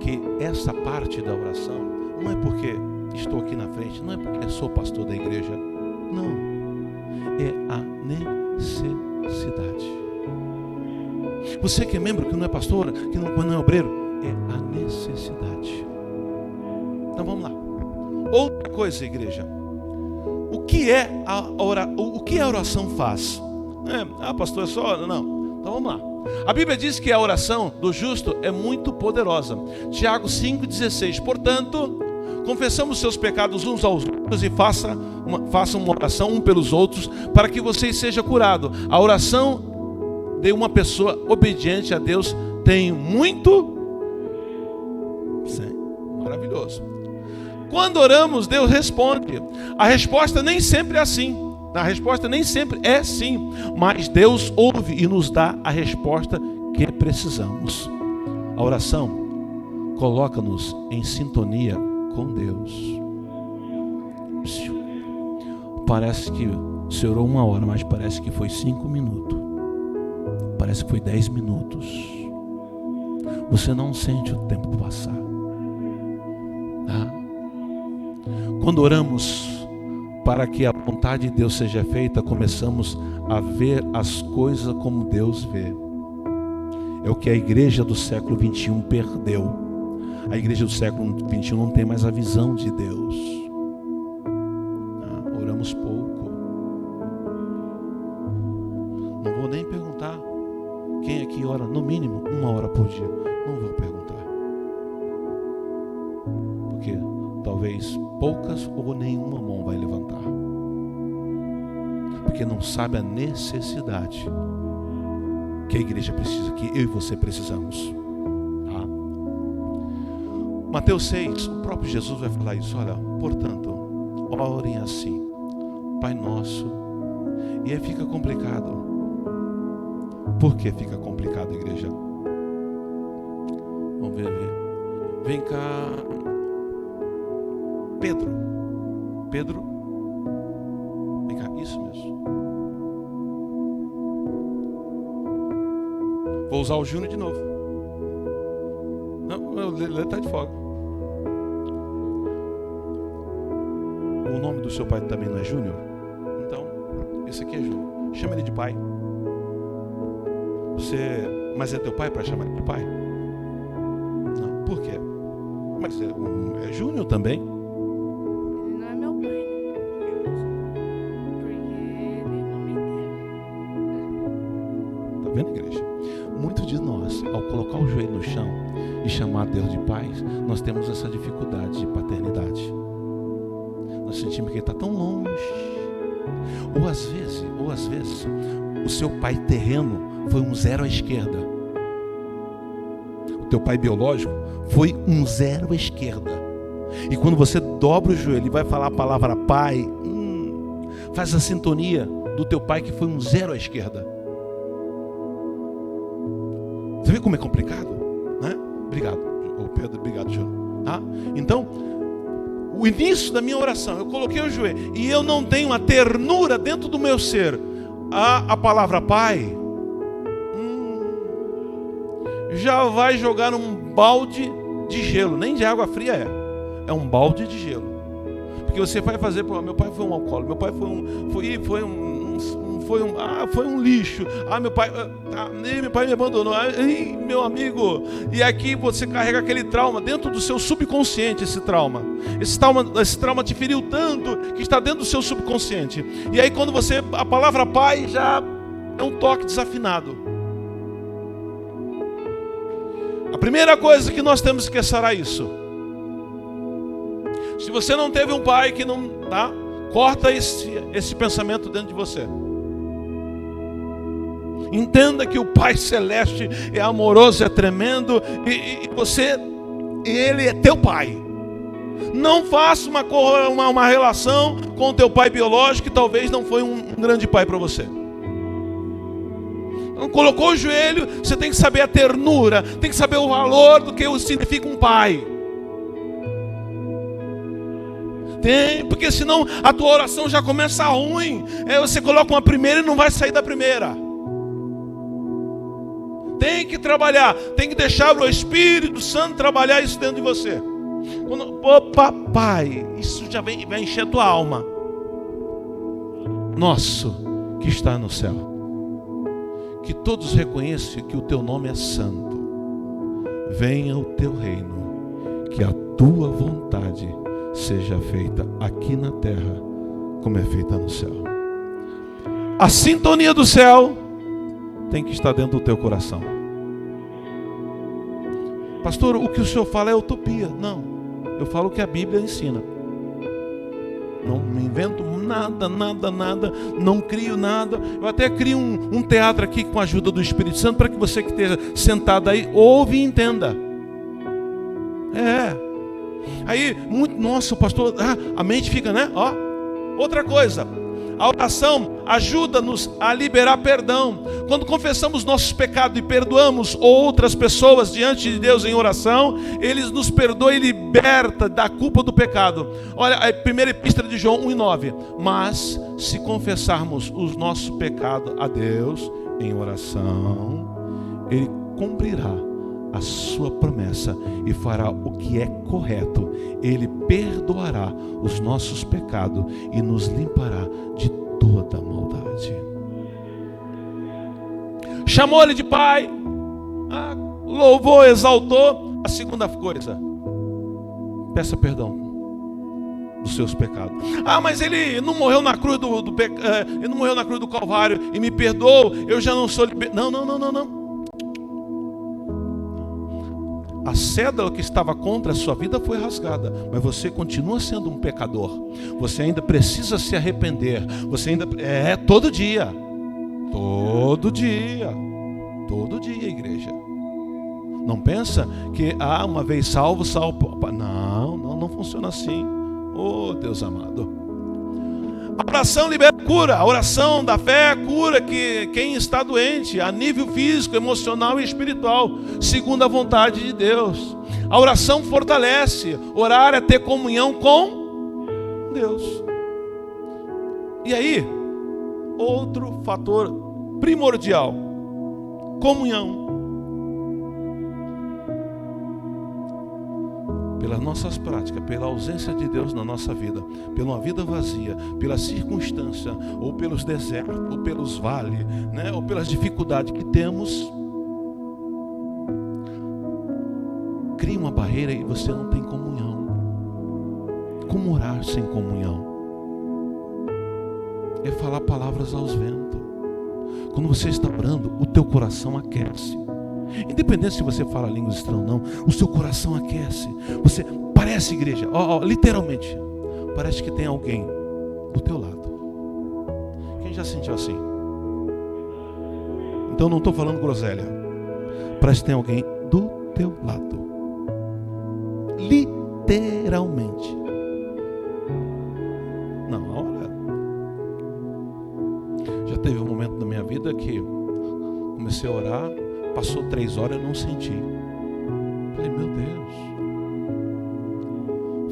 Speaker 2: que essa parte da oração não é porque estou aqui na frente, não é porque sou pastor da igreja, não, é a necessidade. Você que é membro, que não é pastor, que não é obreiro, é a necessidade. Então vamos lá. Outra coisa, igreja. O que a oração faz? Pastor, é só... Não. Então vamos lá. A Bíblia diz que a oração do justo é muito poderosa. Tiago 5,16. Portanto, confessamos seus pecados uns aos outros e façam uma oração um pelos outros para que vocês sejam curados. A oração de uma pessoa obediente a Deus tem muito... Sim, maravilhoso. Quando oramos, Deus responde. A resposta nem sempre é assim. A resposta nem sempre é sim. Mas Deus ouve e nos dá a resposta que precisamos. A oração coloca-nos em sintonia com Deus. Parece que você orou 1 hora, mas parece que foi 5 minutos. Parece que foi 10 minutos. Você não sente o tempo passar. Tá? Quando oramos para que a vontade de Deus seja feita, começamos a ver as coisas como Deus vê. É o que a igreja do século 21 perdeu. A igreja do século 21 não tem mais a visão de Deus. Oramos pouco. Não vou nem perguntar quem aqui ora no mínimo 1 hora por dia. Não vou perguntar. Porque talvez poucas ou nenhuma mão vai levantar. Porque não sabe a necessidade que a igreja precisa, que eu e você precisamos. Mateus 6, o próprio Jesus vai falar isso. Olha, portanto, orem assim, Pai Nosso. E aí fica complicado. Por que fica complicado, igreja? Vamos ver. Vem cá, Pedro. Vem cá, isso mesmo. Vou usar o Júnior de novo. Não, ele está de folga. O nome do seu pai também não é Júnior? Então, esse aqui é Júnior. Chama ele de pai. Mas é teu pai para chamar ele de pai? Não, por quê? Mas é Júnior também?
Speaker 3: Ele não é meu pai. Porque ele não me teve.
Speaker 2: Tá vendo, igreja? Muitos de nós, ao colocar o joelho no chão e chamar Deus de pai, nós temos essa dificuldade de paternidade. Nós sentimos que ele está tão longe. Ou às vezes, o seu pai terreno foi um 0 à esquerda. O teu pai biológico foi um 0 à esquerda. E quando você dobra o joelho e vai falar a palavra pai, faz a sintonia do teu pai que foi um 0 à esquerda. Você vê como é complicado? Né? Obrigado, Pedro, obrigado, Júnior. Tá? Então, o início da minha oração, eu coloquei o joelho e eu não tenho a ternura dentro do meu ser. A palavra pai já vai jogar um balde de gelo, nem de água fria é um balde de gelo. Porque você vai fazer, meu pai foi um alcoólatra, meu pai foi um lixo. Meu pai me abandonou. Meu amigo. E aqui você carrega aquele trauma dentro do seu subconsciente, esse trauma. Esse trauma te feriu tanto que está dentro do seu subconsciente. E aí quando a palavra pai já é um toque desafinado. A primeira coisa que nós temos que sarar isso. Se você não teve um pai que não dá, corta esse pensamento dentro de você. Entenda que o Pai Celeste é amoroso, é tremendo, e Ele é teu Pai. Não faça uma relação com o teu pai biológico que talvez não foi um grande pai para você. Então, colocou o joelho, você tem que saber a ternura, tem que saber o valor do que significa um pai. Porque senão a tua oração já começa ruim. Você coloca uma primeira e não vai sair da primeira. Tem que trabalhar, tem que deixar o Espírito Santo trabalhar isso dentro de você. Pai, isso já vai encher a tua alma. Nosso que está no céu, que todos reconheçam que o teu nome é santo. Venha o teu reino, que a tua vontade seja feita aqui na terra, como é feita no céu. A sintonia do céu tem que estar dentro do teu coração. Pastor, o que o senhor fala é utopia. Não. Eu falo o que a Bíblia ensina. Não me invento nada, não crio nada. Eu até crio um teatro aqui com a ajuda do Espírito Santo, para que você que esteja sentado aí, ouve e entenda. Aí, nossa, o pastor, a mente fica, né? Outra coisa, a oração ajuda-nos a liberar perdão. Quando confessamos nossos pecados e perdoamos outras pessoas diante de Deus em oração, Ele nos perdoa e liberta da culpa do pecado. Olha, a primeira epístola de João 1:9. Mas se confessarmos os nossos pecados a Deus em oração, Ele cumprirá a sua promessa e fará o que é correto. Ele perdoará os nossos pecados e nos limpará de toda maldade. Chamou ele de pai, louvou, exaltou. A segunda coisa, peça perdão dos seus pecados. Mas ele não morreu na cruz ele não morreu na cruz do Calvário e me perdoou, eu já não sou liberto. Não. A cédula que estava contra a sua vida foi rasgada, mas você continua sendo um pecador. Você ainda precisa se arrepender. Você ainda todo dia, igreja. Não pensa que uma vez salvo. Não funciona assim. Oh, Deus amado. A oração libera cura. A oração da fé cura quem está doente, a nível físico, emocional e espiritual, segundo a vontade de Deus. A oração fortalece. Orar é ter comunhão com Deus. E aí, outro fator primordial: comunhão. Pelas nossas práticas, pela ausência de Deus na nossa vida, pela uma vida vazia, pela circunstância, ou pelos desertos, ou pelos vales, né, ou pelas dificuldades que temos, cria uma barreira e você não tem comunhão. Como orar sem comunhão? É falar palavras aos ventos. Quando você está orando, o teu coração aquece. Independente se você fala línguas estranhas ou não, o seu coração aquece. Você parece, igreja, literalmente, parece que tem alguém do teu lado. Quem já sentiu assim? Então não estou falando groselha. Parece que tem alguém do teu lado. Literalmente. Não, olha. Já teve um momento na minha vida que comecei a orar. Passou 3 horas e eu não senti. Falei, meu Deus.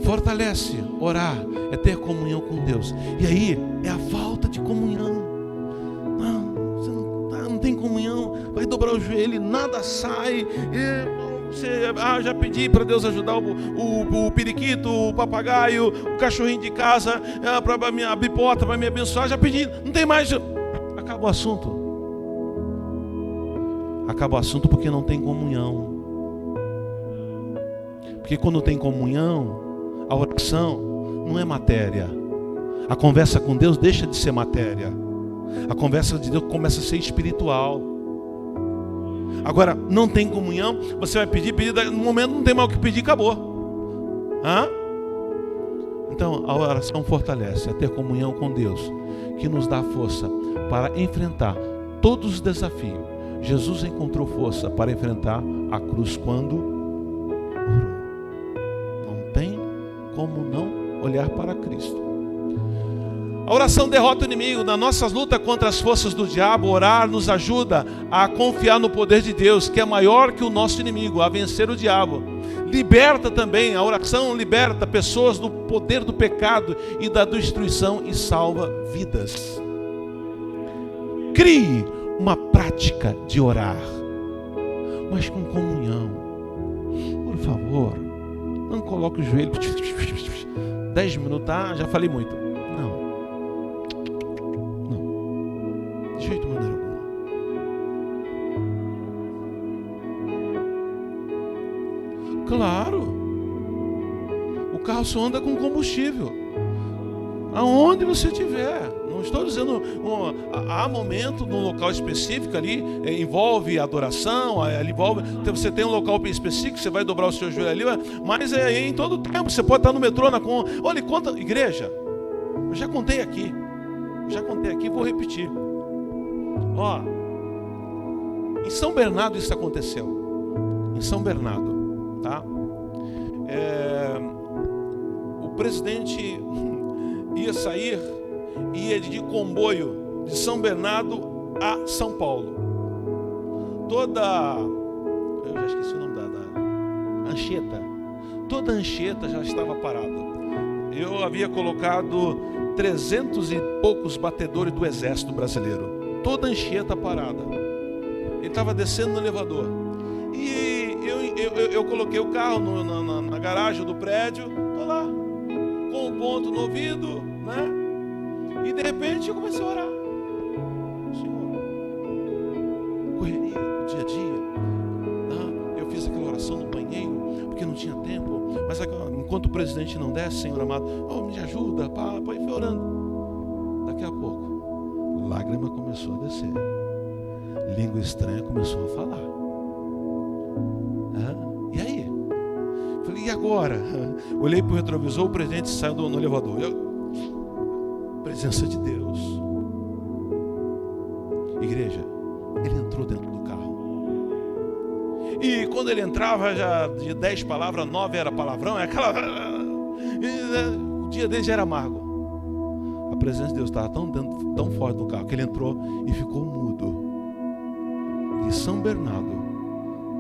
Speaker 2: Fortalece, orar, é ter comunhão com Deus. E aí, é a falta de comunhão. Você não tem comunhão, vai dobrar o joelho, nada sai. Já pedi para Deus ajudar o periquito, o papagaio, o cachorrinho de casa, para me abrir porta, para me abençoar. Já pedi, não tem mais. Acabou o assunto. Acaba o assunto porque não tem comunhão. Porque quando tem comunhão, a oração não é matéria. A conversa com Deus deixa de ser matéria. A conversa de Deus começa a ser espiritual. Agora, não tem comunhão, você vai pedir, no momento não tem mais o que pedir, acabou. Então, a oração fortalece, é ter comunhão com Deus, que nos dá força para enfrentar todos os desafios. Jesus encontrou força para enfrentar a cruz quando orou. Não tem como não olhar para Cristo. A oração derrota o inimigo. Nas nossas lutas contra as forças do diabo, orar nos ajuda a confiar no poder de Deus, que é maior que o nosso inimigo, a vencer o diabo. Liberta também, a oração liberta pessoas do poder do pecado e da destruição e salva vidas. Crie uma prática de orar, mas com comunhão. Por favor, não coloque o joelho 10 minutos, já falei muito. Não, de jeito maneira alguma. Claro, o carro só anda com combustível. Aonde você estiver. Não estou dizendo, há momento num local específico ali, envolve adoração, ali envolve, você tem um local específico, você vai dobrar o seu joelho ali, mas em todo tempo, você pode estar no metrô, olha, conta, igreja, eu já contei aqui, vou repetir. Ó, em São Bernardo isso aconteceu, em São Bernardo, tá? O presidente ia sair, ia de comboio de São Bernardo a São Paulo. Eu já esqueci o nome da Anchieta. Toda a Anchieta já estava parada. Eu havia colocado 300 e poucos batedores do Exército Brasileiro. Toda a Anchieta parada. Ele estava descendo no elevador. E eu coloquei o carro na garagem do prédio. Estou lá, com um ponto no ouvido, né? E de repente eu comecei a orar. Senhor, correria do dia a dia. Eu fiz aquela oração no banheiro, porque não tinha tempo. Mas enquanto o presidente não desce, Senhor amado, me ajuda, pai, foi orando. Daqui a pouco, lágrima começou a descer. Língua estranha começou a falar. E aí? Falei, e agora? Olhei para o retrovisor, o presidente saiu no elevador. Presença de Deus. Igreja, ele entrou dentro do carro. E quando ele entrava, já de 10 palavras, 9 era palavrão, o dia dele já era amargo. A presença de Deus estava tão forte no carro que ele entrou e ficou mudo. De São Bernardo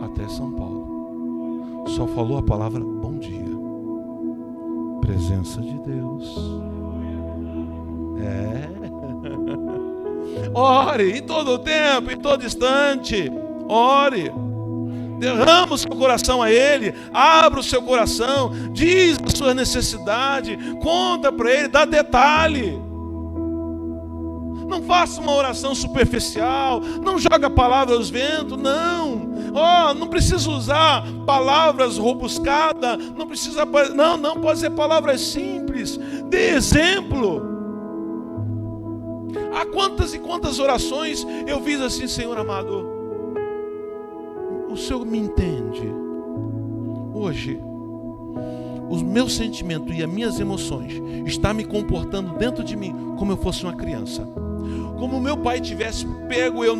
Speaker 2: até São Paulo, só falou a palavra bom dia. Presença de Deus. Ore em todo o tempo, em todo instante. Ore. Derrama o seu coração a Ele. Abra o seu coração. Diz a sua necessidade. Conta para Ele. Dá detalhe. Não faça uma oração superficial. Não joga palavras aos ventos. Não. Não precisa usar palavras rebuscadas. Não pode ser palavras simples. Dê exemplo. Há quantas e quantas orações eu fiz assim, Senhor amado, o Senhor me entende. Hoje, os meus sentimentos e as minhas emoções estão me comportando dentro de mim como eu fosse uma criança. Como meu pai tivesse pego eu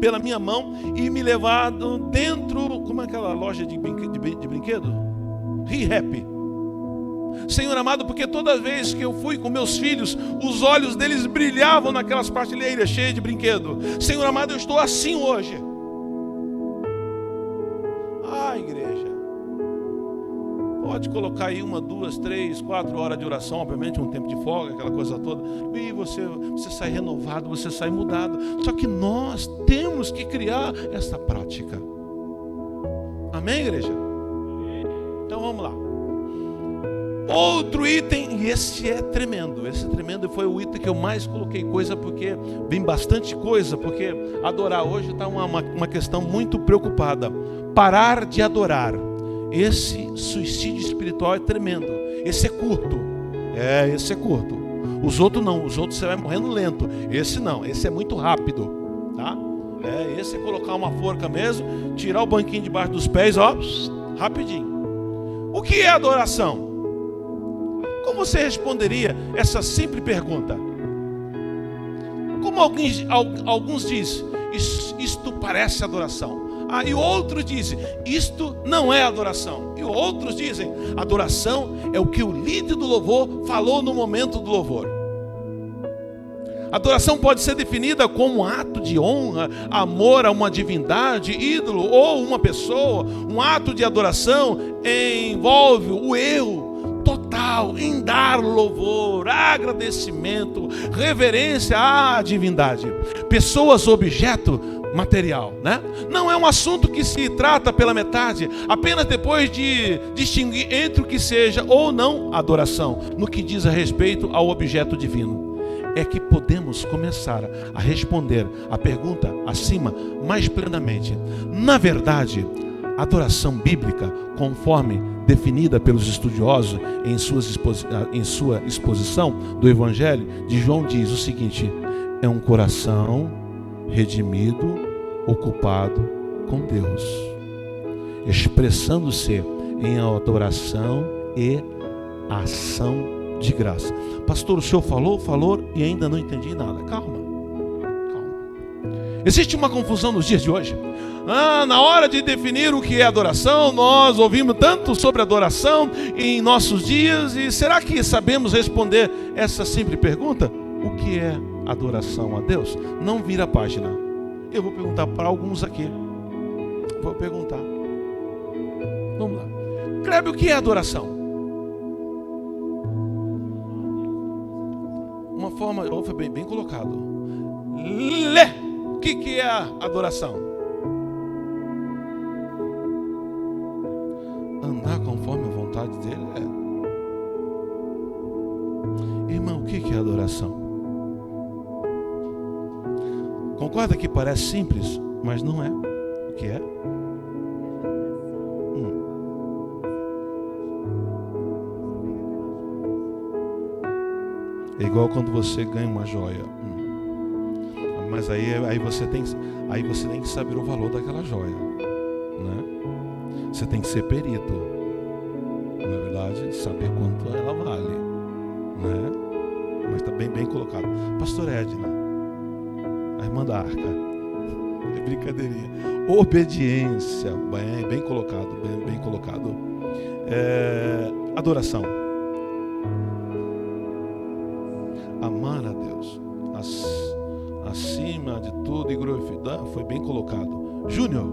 Speaker 2: pela minha mão e me levado dentro, como é aquela loja de brinquedo? Re-Happy. Senhor amado, porque toda vez que eu fui com meus filhos, os olhos deles brilhavam naquelas prateleiras cheias de brinquedo. Senhor amado, eu estou assim hoje. Igreja, pode colocar aí 1, 2, 3, 4 horas de oração, obviamente um tempo de folga, aquela coisa toda, e você sai renovado, você sai mudado. Só que nós temos que criar essa prática. Amém, igreja? Então vamos lá. Outro item, e esse é tremendo, foi o item que eu mais coloquei coisa, porque vem bastante coisa, porque adorar hoje está uma questão muito preocupada. Parar de adorar. Esse suicídio espiritual é tremendo. Esse é curto. Esse é curto. Os outros não, os outros você vai morrendo lento. Esse não, esse é muito rápido, tá? Esse é colocar uma forca mesmo, tirar o banquinho debaixo dos pés, rapidinho. O que é adoração? Como você responderia essa simples pergunta? Como alguns dizem, isto parece adoração. E outros dizem, isto não é adoração. E outros dizem, adoração é o que o líder do louvor falou no momento do louvor. Adoração pode ser definida como um ato de honra, amor a uma divindade, ídolo ou uma pessoa. Um ato de adoração envolve o eu total em dar louvor, agradecimento, reverência à divindade. Pessoas, objeto, material, né? Não é um assunto que se trata pela metade, apenas depois de distinguir entre o que seja ou não adoração, no que diz a respeito ao objeto divino. É que podemos começar a responder a pergunta acima mais plenamente. Na verdade, adoração bíblica, conforme definida pelos estudiosos em sua exposição do Evangelho de João, diz o seguinte: é um coração redimido, ocupado com Deus, expressando-se em adoração e ação de graça. Pastor, o senhor falou e ainda não entendi nada. Calma. Existe uma confusão nos dias de hoje. Na hora de definir o que é adoração, nós ouvimos tanto sobre adoração em nossos dias, e será que sabemos responder essa simples pergunta? O que é adoração a Deus? Não vira a página. Eu vou perguntar para alguns aqui. Vou perguntar. Vamos lá. Kleber, o que é adoração? Uma forma, foi bem colocado. O que é a adoração? Andar conforme a vontade dele Irmão, o que é adoração? Concorda que parece simples, mas não é. O que é? É igual quando você ganha uma joia. Mas aí você tem que saber o valor daquela joia, né? Você tem que ser perito, na verdade, saber quanto ela vale, né? Mas está bem colocado. Pastor Edna, a irmã da arca, é brincadeirinha. Obediência, bem colocado, bem colocado. Adoração, amar a Deus acima de tudo e glorificar. Foi bem colocado. Júnior,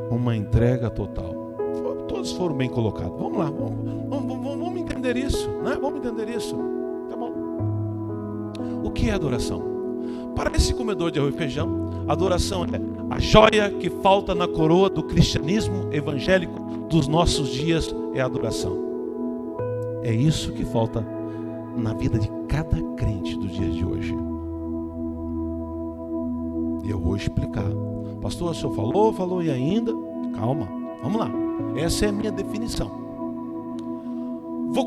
Speaker 2: uma entrega total. Todos foram bem colocados. Vamos lá, vamos entender isso, né? Vamos entender isso. Tá bom. O que é adoração? Para esse comedor de arroz e feijão, adoração é a joia que falta na coroa do cristianismo evangélico dos nossos dias. É adoração. É isso que falta na vida de cada crente dos dias de hoje. E eu vou explicar. Pastor, o senhor falou e ainda? Calma, vamos lá. Essa é a minha definição.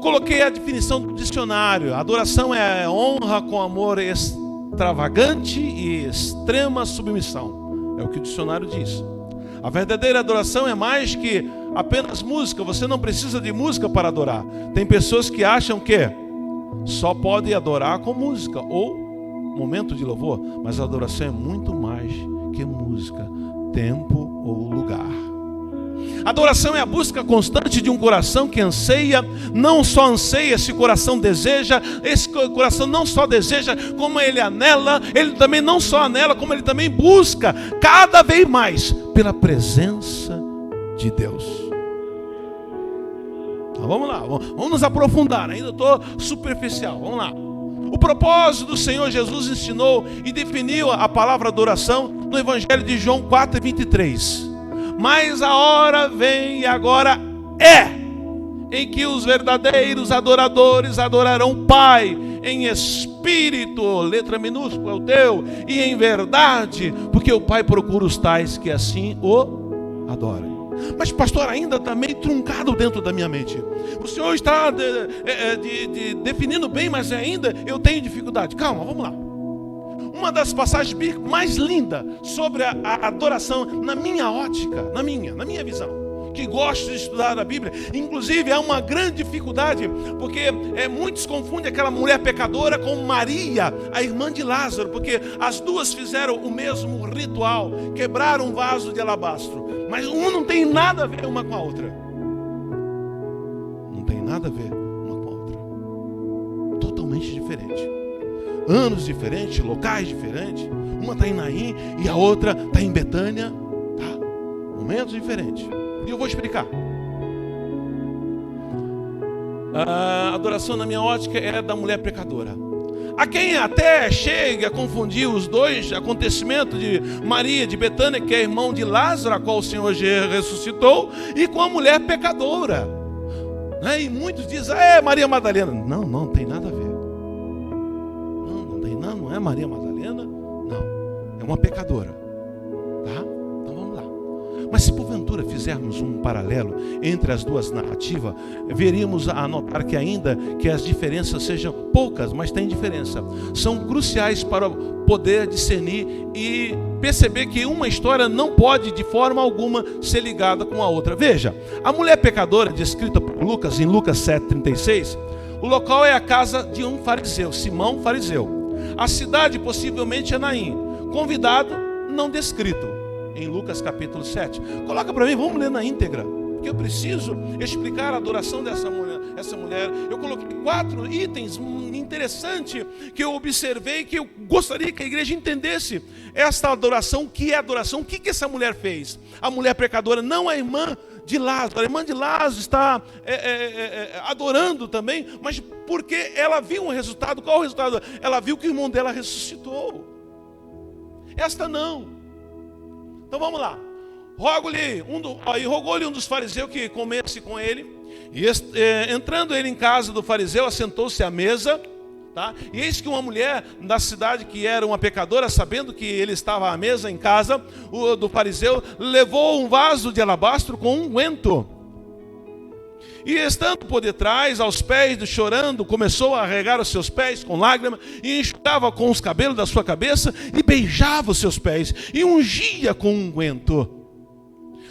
Speaker 2: Coloquei a definição do dicionário. Adoração é honra com amor extravagante e extrema submissão. É o que o dicionário diz. A verdadeira adoração é mais que apenas música. Você não precisa de música para adorar. Tem pessoas que acham que só pode adorar com música ou momento de louvor, mas a adoração é muito mais que música, tempo ou lugar. Adoração é a busca constante de um coração que anseia, não só anseia, esse coração deseja, esse coração não só deseja, como ele anela, ele também não só anela, como ele também busca cada vez mais pela presença de Deus. Vamos lá, vamos nos aprofundar. Ainda estou superficial, vamos lá. O propósito do Senhor Jesus ensinou e definiu a palavra adoração no Evangelho de João 4:23. Mas a hora vem e agora em que os verdadeiros adoradores adorarão o Pai em espírito, letra minúscula, o teu, e em verdade, porque o Pai procura os tais que assim o adorem. Mas pastor, ainda está meio truncado dentro da minha mente. O senhor está definindo bem, mas ainda eu tenho dificuldade. Calma, vamos lá. Uma das passagens bíblicas mais lindas sobre a adoração, na minha ótica, na minha visão, que gosto de estudar a Bíblia. Inclusive há uma grande dificuldade, porque muitos confundem aquela mulher pecadora com Maria, a irmã de Lázaro, porque as duas fizeram o mesmo ritual, quebraram um vaso de alabastro, mas um não tem nada a ver uma com a outra. Não tem nada a ver uma com a outra. Totalmente diferente. Anos diferentes, locais diferentes. Uma está em Naim e a outra está em Betânia. Tá? Momentos diferentes. E eu vou explicar. A adoração, na minha ótica, é da mulher pecadora. Há quem até chegue a confundir os dois acontecimentos de Maria de Betânia, que é irmão de Lázaro, a qual o Senhor ressuscitou, e com a mulher pecadora. E muitos dizem, Maria Madalena. Não tem nada a ver. Não é Maria Madalena, não. É uma pecadora. Tá? Então vamos lá. Mas se porventura fizermos um paralelo entre as duas narrativas, veríamos a notar que ainda que as diferenças sejam poucas, mas tem diferença, são cruciais para poder discernir e perceber que uma história não pode de forma alguma ser ligada com a outra. Veja, a mulher pecadora descrita por Lucas em Lucas 7,36, o local é a casa de um fariseu, Simão fariseu. A cidade possivelmente é Naim, convidado não descrito em Lucas capítulo 7. Coloca para mim, vamos ler na íntegra, porque eu preciso explicar a adoração dessa mulher. Eu coloquei 4 itens interessantes que eu observei, que eu gostaria que a igreja entendesse esta adoração. O que é adoração? O que essa mulher fez? A mulher pecadora não é irmã de Lázaro. A irmã de Lázaro está adorando também, mas porque ela viu um resultado. Qual o resultado? Ela viu que o irmão dela ressuscitou. Esta não. Então vamos lá. Rogou-lhe um dos fariseus que comesse com ele. E entrando ele em casa do fariseu, assentou-se à mesa. Tá? E eis que uma mulher da cidade, que era uma pecadora, sabendo que ele estava à mesa em casa do fariseu, levou um vaso de alabastro com unguento. E estando por detrás, aos pés, chorando, começou a regar os seus pés com lágrimas, e enxugava com os cabelos da sua cabeça, e beijava os seus pés, e ungia com unguento.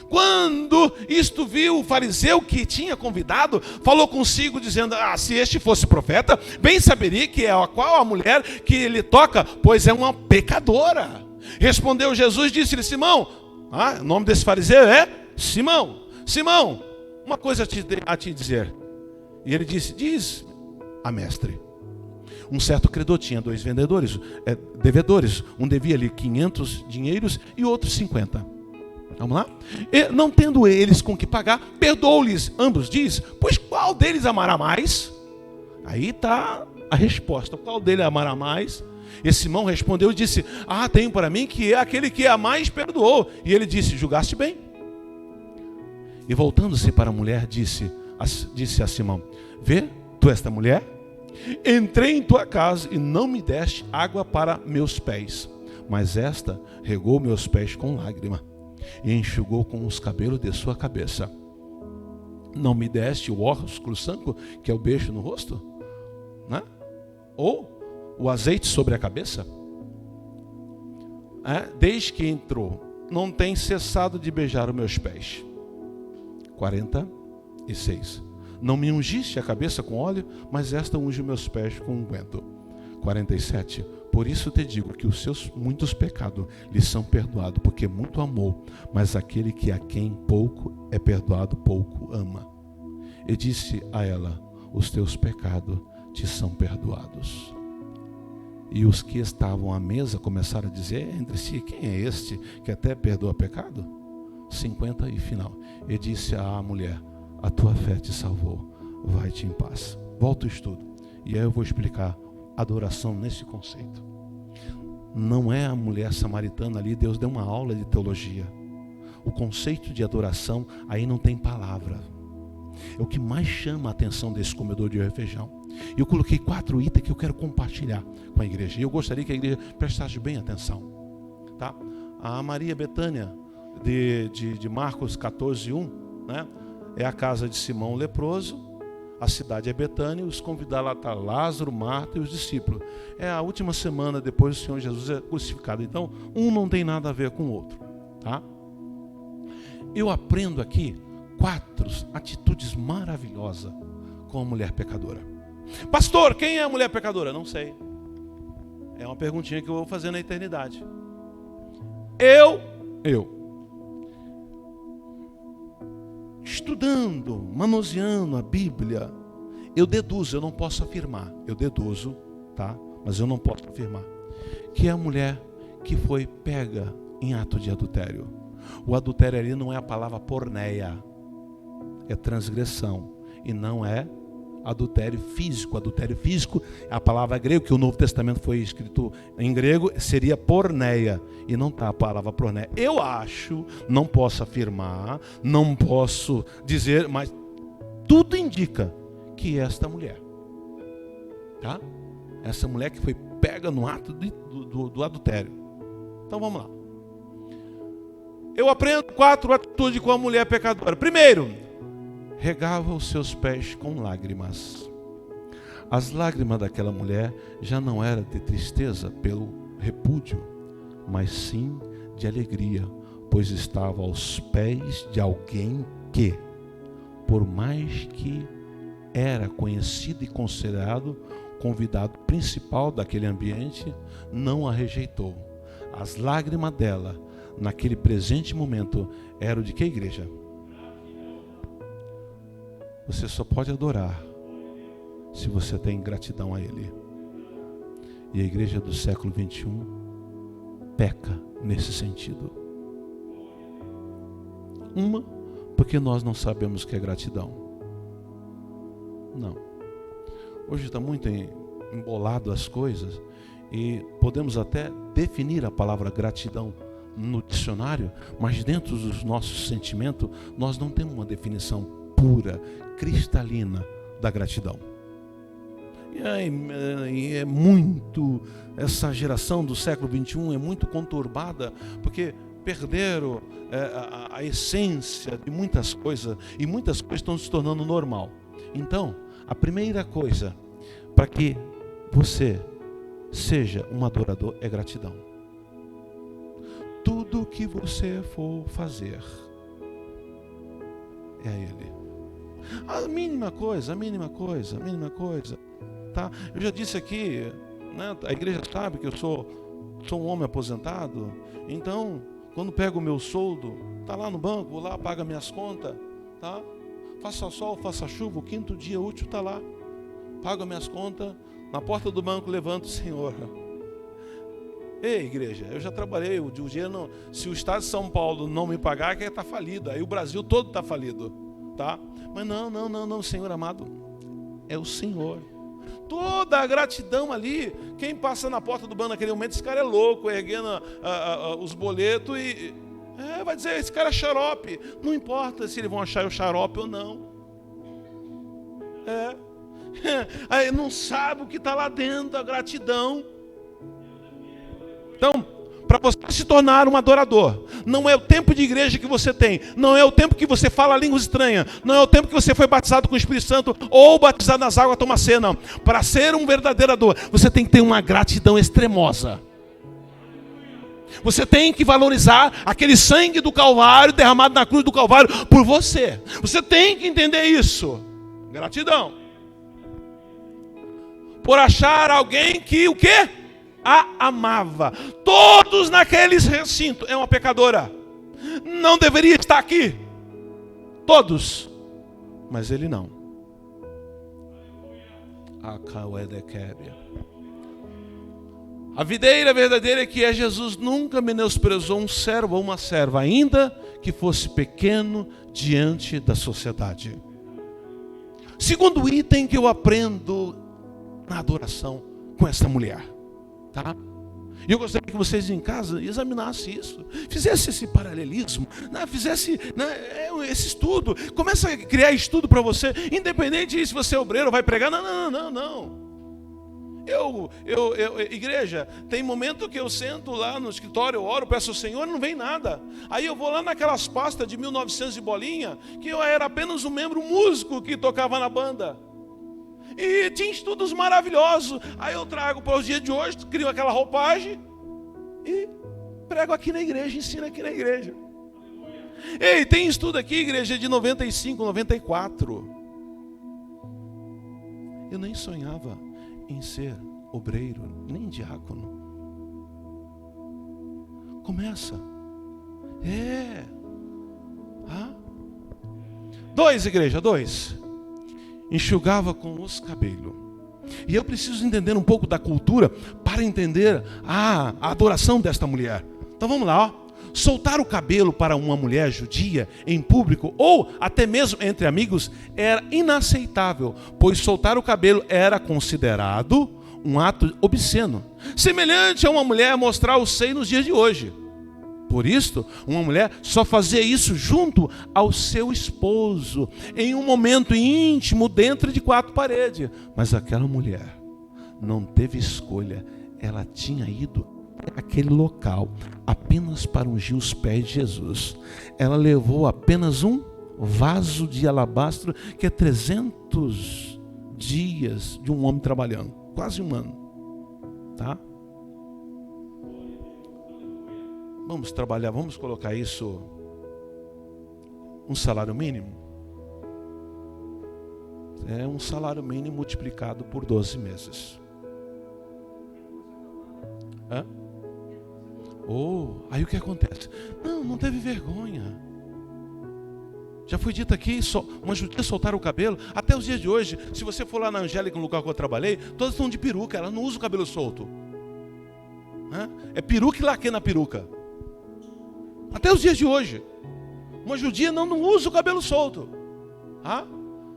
Speaker 2: Quando isto viu, o fariseu que tinha convidado, falou consigo, dizendo: se este fosse profeta, bem saberia que é a qual a mulher que ele toca, pois é uma pecadora. Respondeu Jesus, disse-lhe: Simão, o nome desse fariseu é Simão. Simão, uma coisa a te dizer. E ele disse: diz a mestre. Um certo credor tinha 2 devedores. Um devia-lhe 500 dinheiros e outro 50. Vamos lá? E, não tendo eles com que pagar, perdoou-lhes ambos. Diz: pois qual deles amará mais? Aí está a resposta. Qual deles amará mais? E Simão respondeu e disse: tenho para mim que é aquele que a mais perdoou. E ele disse: julgaste bem. E voltando-se para a mulher, disse a Simão: vê tu esta mulher? Entrei em tua casa e não me deste água para meus pés, mas esta regou meus pés com lágrima e enxugou com os cabelos de sua cabeça. Não me deste o ósculo santo, que é o beijo no rosto? Né? Ou o azeite sobre a cabeça? Desde que entrou, não tem cessado de beijar os meus pés. 46. Não me ungiste a cabeça com óleo, mas esta unge meus pés com unguento. 47. Por isso te digo que os seus muitos pecados lhe são perdoados, porque muito amou, mas aquele que a quem pouco é perdoado, pouco ama. E disse a ela: os teus pecados te são perdoados. E os que estavam à mesa começaram a dizer entre si: quem é este que até perdoa pecado? 50 e final. E disse à mulher: a tua fé te salvou, vai-te em paz. Volta o estudo, e aí eu vou explicar adoração nesse conceito. Não é a mulher samaritana ali, Deus deu uma aula de teologia. O conceito de adoração, aí não tem palavra. É o que mais chama a atenção desse comedor de feijão. E eu coloquei 4 itens que eu quero compartilhar com a igreja. E eu gostaria que a igreja prestasse bem atenção. Tá? A Maria Betânia, de Marcos 14:1, né? É a casa de Simão o leproso. A cidade é Betânia, os convidados lá estão Lázaro, Marta e os discípulos. É a última semana depois do Senhor Jesus é crucificado. Então, um não tem nada a ver com o outro. Tá? Eu aprendo aqui 4 atitudes maravilhosas com a mulher pecadora. Pastor, quem é a mulher pecadora? Não sei. É uma perguntinha que eu vou fazer na eternidade. Estudando, manuseando a Bíblia, eu deduzo, eu não posso afirmar, eu deduzo, tá? Mas eu não posso afirmar, que é a mulher que foi pega em ato de adultério. O adultério ali não é a palavra porneia, é transgressão, e não é adultério físico. Adultério físico é a palavra grega, que o Novo Testamento foi escrito em grego, seria porneia, e não está a palavra porneia. Eu acho, não posso afirmar, não posso dizer, mas tudo indica que esta mulher, tá? Essa mulher que foi pega no ato do adultério. Então vamos lá. eu aprendo 4 atitudes com a mulher pecadora. Primeiro, regava os seus pés com lágrimas. As lágrimas daquela mulher já não eram de tristeza pelo repúdio, mas sim de alegria, pois estava aos pés de alguém que, por mais que era conhecido e considerado convidado principal daquele ambiente, não a rejeitou. As lágrimas dela, naquele presente momento, eram de que igreja? Você só pode adorar se você tem gratidão a Ele. E a igreja do século 21 peca nesse sentido. Uma, porque nós não sabemos o que é gratidão. Não. Hoje está muito embolado as coisas e podemos até definir a palavra gratidão no dicionário, mas dentro dos nossos sentimentos nós não temos uma definição pura, cristalina da gratidão. E é muito, essa geração do século 21 é muito conturbada, porque perderam a essência de muitas coisas, e muitas coisas estão se tornando normal. Então, a primeira coisa para que você seja um adorador é gratidão. Tudo que você for fazer é a Ele. A mínima coisa. Tá? Eu já disse aqui, né, a igreja sabe que eu sou um homem aposentado, então quando pego o meu soldo, tá lá no banco, vou lá, pago minhas contas, tá? Faça sol, faça chuva, o 5º dia útil está lá, pago minhas contas, na porta do banco levanto o Senhor. Ei, igreja, eu já trabalhei, o dinheiro não, se o estado de São Paulo não me pagar, que está falido, aí o Brasil todo está falido, tá? Mas não, Senhor amado, é o Senhor. Toda a gratidão ali, quem passa na porta do banco naquele momento, esse cara é louco, erguendo os boletos e vai dizer, esse cara é xarope. Não importa se eles vão achar eu xarope ou não. Aí não sabe o que está lá dentro, a gratidão. Então, para você se tornar um adorador, não é o tempo de igreja que você tem, não é o tempo que você fala línguas estranhas, não é o tempo que você foi batizado com o Espírito Santo ou batizado nas águas tomar ceia, não. Para ser um verdadeiro adorador, você tem que ter uma gratidão extremosa. Você tem que valorizar aquele sangue do Calvário derramado na cruz do Calvário por você. Você tem que entender isso. Gratidão. Por achar alguém que o quê? A amava. Todos naqueles recintos. É uma pecadora. Não deveria estar aqui. Todos. Mas ele não. A videira verdadeira que é Jesus nunca menosprezou um servo ou uma serva, ainda que fosse pequeno diante da sociedade. Segundo item que eu aprendo na adoração com essa mulher. Tá? E eu gostaria que vocês em casa examinassem isso, fizesse esse paralelismo, né? Fizesse, né, esse estudo, começa a criar estudo para você, independente de se você é obreiro ou vai pregar, não. Igreja, tem momento que eu sento lá no escritório, eu oro, peço ao Senhor, não vem nada. Aí eu vou lá naquelas pastas de 1900 e bolinha, que eu era apenas um membro músico que tocava na banda. E tinha estudos maravilhosos. Aí eu trago para os dias de hoje, crio aquela roupagem e prego aqui na igreja, ensino aqui na igreja. Ei, tem estudo aqui, igreja, de 95, 94. Eu nem sonhava em ser obreiro, nem diácono. Começa. 2, igreja, 2. Enxugava com os cabelos. E eu preciso entender um pouco da cultura para entender a adoração desta mulher. Então vamos lá, ó. Soltar o cabelo para uma mulher judia em público ou até mesmo entre amigos era inaceitável, pois soltar o cabelo era considerado um ato obsceno, semelhante a uma mulher mostrar o seio nos dias de hoje. Por isso, uma mulher só fazia isso junto ao seu esposo, em um momento íntimo, dentro de 4 paredes. Mas aquela mulher não teve escolha, ela tinha ido até aquele local apenas para ungir os pés de Jesus. Ela levou apenas um vaso de alabastro, que é 300 dias de um homem trabalhando, quase um ano, tá? Vamos trabalhar, vamos colocar isso um salário mínimo. É um salário mínimo multiplicado por 12 meses. Hã? Aí o que acontece? Não teve vergonha. Já foi dito aqui, uma judia soltar o cabelo. Até os dias de hoje, se você for lá na Angélica, no lugar que eu trabalhei, todas estão de peruca, ela não usa o cabelo solto. É peruca e laque na peruca. Até os dias de hoje. Uma judia não usa o cabelo solto.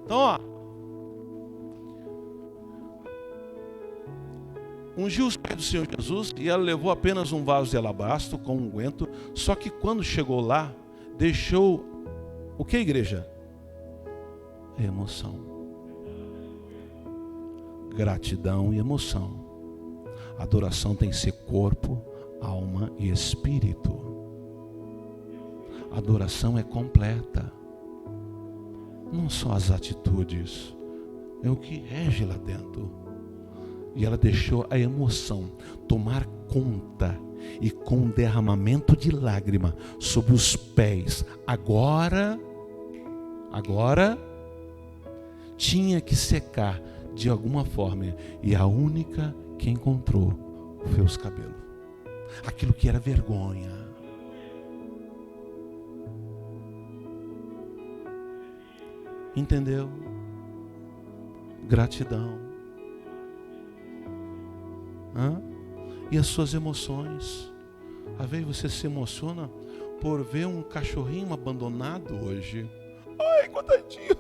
Speaker 2: Então, ó. Ungiu os pés do Senhor Jesus e ela levou apenas um vaso de alabastro com unguento. Só que quando chegou lá, deixou o que, igreja? Emoção. Gratidão e emoção. Adoração tem que ser corpo, alma e espírito. Adoração é completa. Não só as atitudes, é o que rege lá dentro. E ela deixou a emoção tomar conta, e com um derramamento de lágrima sobre os pés. Agora tinha que secar de alguma forma, e a única que encontrou foi os cabelos. Aquilo que era vergonha. Entendeu? Gratidão. E as suas emoções. Às vezes você se emociona por ver um cachorrinho abandonado hoje. Ai, coitadinho.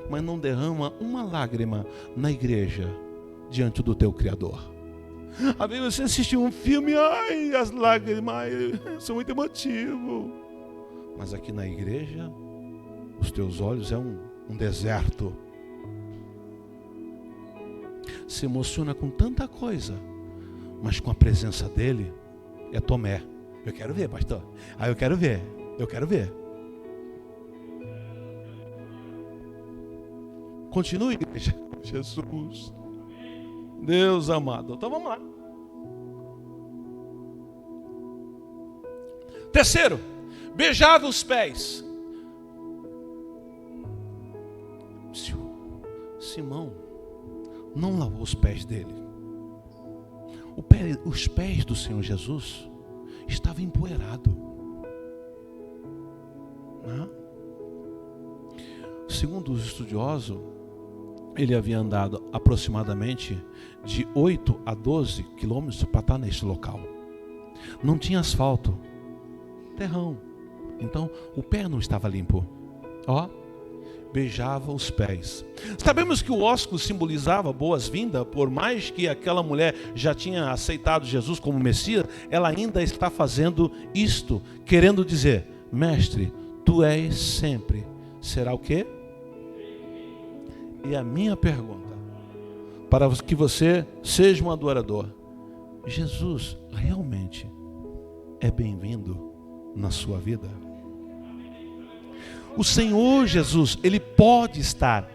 Speaker 2: Mas não derrama uma lágrima na igreja diante do teu Criador. Às vezes você assiste um filme, ai, as lágrimas, ai, são muito emotivos. Mas aqui na igreja, os teus olhos é um deserto. Se emociona com tanta coisa, mas com a presença dele é Tomé. Eu quero ver, pastor. Eu quero ver. Continue, igreja. Jesus. Deus amado. Então vamos lá. Terceiro, beijava os pés. Simão não lavou os pés dele. Os pés do Senhor Jesus estavam empoeirados. Segundo os estudiosos, ele havia andado aproximadamente de 8 a 12 quilômetros para estar neste local. Não tinha asfalto, terrão. Então o pé não estava limpo. Beijava os pés. Sabemos que o ósculo simbolizava boas-vindas. Por mais que aquela mulher já tinha aceitado Jesus como Messias, ela ainda está fazendo isto, querendo dizer: mestre, tu és sempre. Será o quê? E a minha pergunta, para que você seja um adorador: Jesus realmente é bem-vindo na sua vida? O Senhor Jesus, Ele pode estar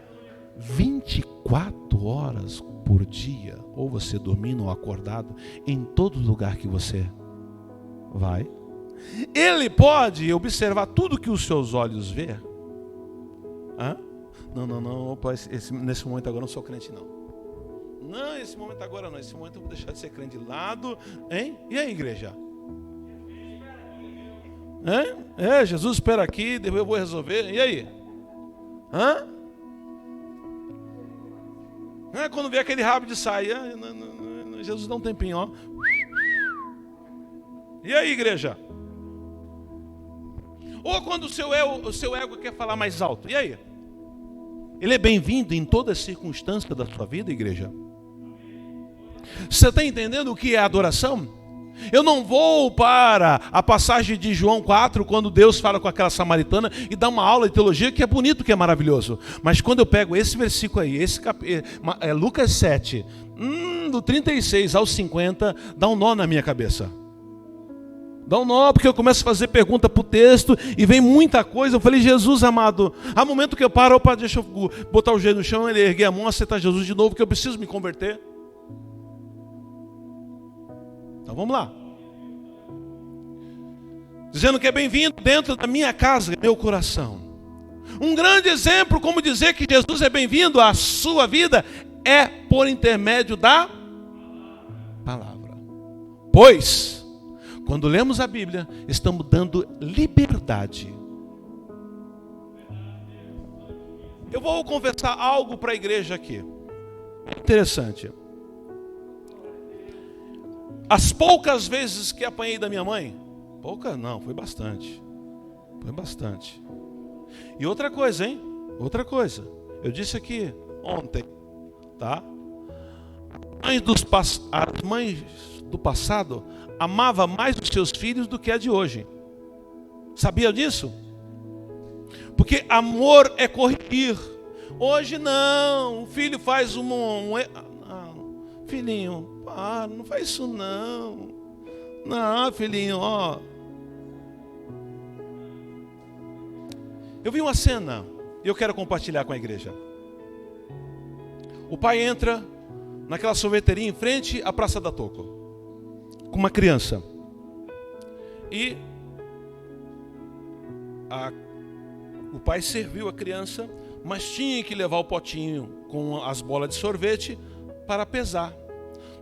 Speaker 2: 24 horas por dia, ou você dormindo ou acordado, em todo lugar que você vai. Ele pode observar tudo que os seus olhos vê. Não, opa, nesse momento agora eu não sou crente não. Não, esse momento agora não, esse momento eu vou deixar de ser crente de lado, hein? E aí, igreja? Jesus espera aqui, depois eu vou resolver. E aí? Quando vê aquele rabo de saia, Jesus dá um tempinho, ó. E aí, igreja? Ou quando o seu ego quer falar mais alto, e aí? Ele é bem-vindo em toda circunstância da sua vida, igreja. Você está entendendo o que é adoração? Eu não vou para a passagem de João 4, quando Deus fala com aquela samaritana e dá uma aula de teologia que é bonito, que é maravilhoso. Mas quando eu pego esse versículo aí, Lucas 7, do 36 ao 50, dá um nó na minha cabeça. Dá um nó, porque eu começo a fazer pergunta para o texto e vem muita coisa. Eu falei, Jesus amado, há momento que eu paro, opa, deixa eu botar o joelho no chão, ele erguer a mão, aceitar Jesus de novo, que eu preciso me converter. Então vamos lá. Dizendo que é bem-vindo dentro da minha casa, meu coração. Um grande exemplo, como dizer que Jesus é bem-vindo à sua vida, é por intermédio da palavra. Pois, quando lemos a Bíblia, estamos dando liberdade. Eu vou confessar algo para a igreja aqui. É interessante. As poucas vezes que apanhei da minha mãe, pouca não, foi bastante. Foi bastante. E outra coisa, hein? Outra coisa. Eu disse aqui ontem, tá? As mães do passado amavam mais os seus filhos do que a de hoje. Sabia disso? Porque amor é corrigir. Hoje não. O filho faz filhinho, não faz isso não. Não, filhinho, ó. Eu vi uma cena e eu quero compartilhar com a igreja. O pai entra naquela sorveteria em frente à Praça da Toco, com uma criança. E o pai serviu a criança, mas tinha que levar o potinho com as bolas de sorvete para pesar.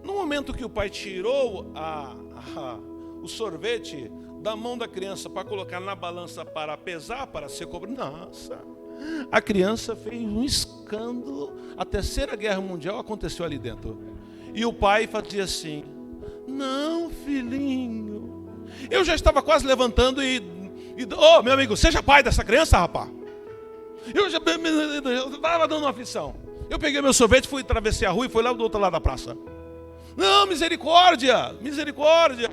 Speaker 2: No momento que o pai tirou o sorvete da mão da criança para colocar na balança para pesar, para ser cobrado, nossa, a criança fez um escândalo. A Terceira Guerra Mundial aconteceu ali dentro. E o pai fazia assim, não, filhinho. Eu já estava quase levantando meu amigo, seja pai dessa criança, rapaz. Eu estava dando uma aflição. Eu peguei meu sorvete, fui atravessar a rua e fui lá do outro lado da praça. Não, misericórdia, misericórdia.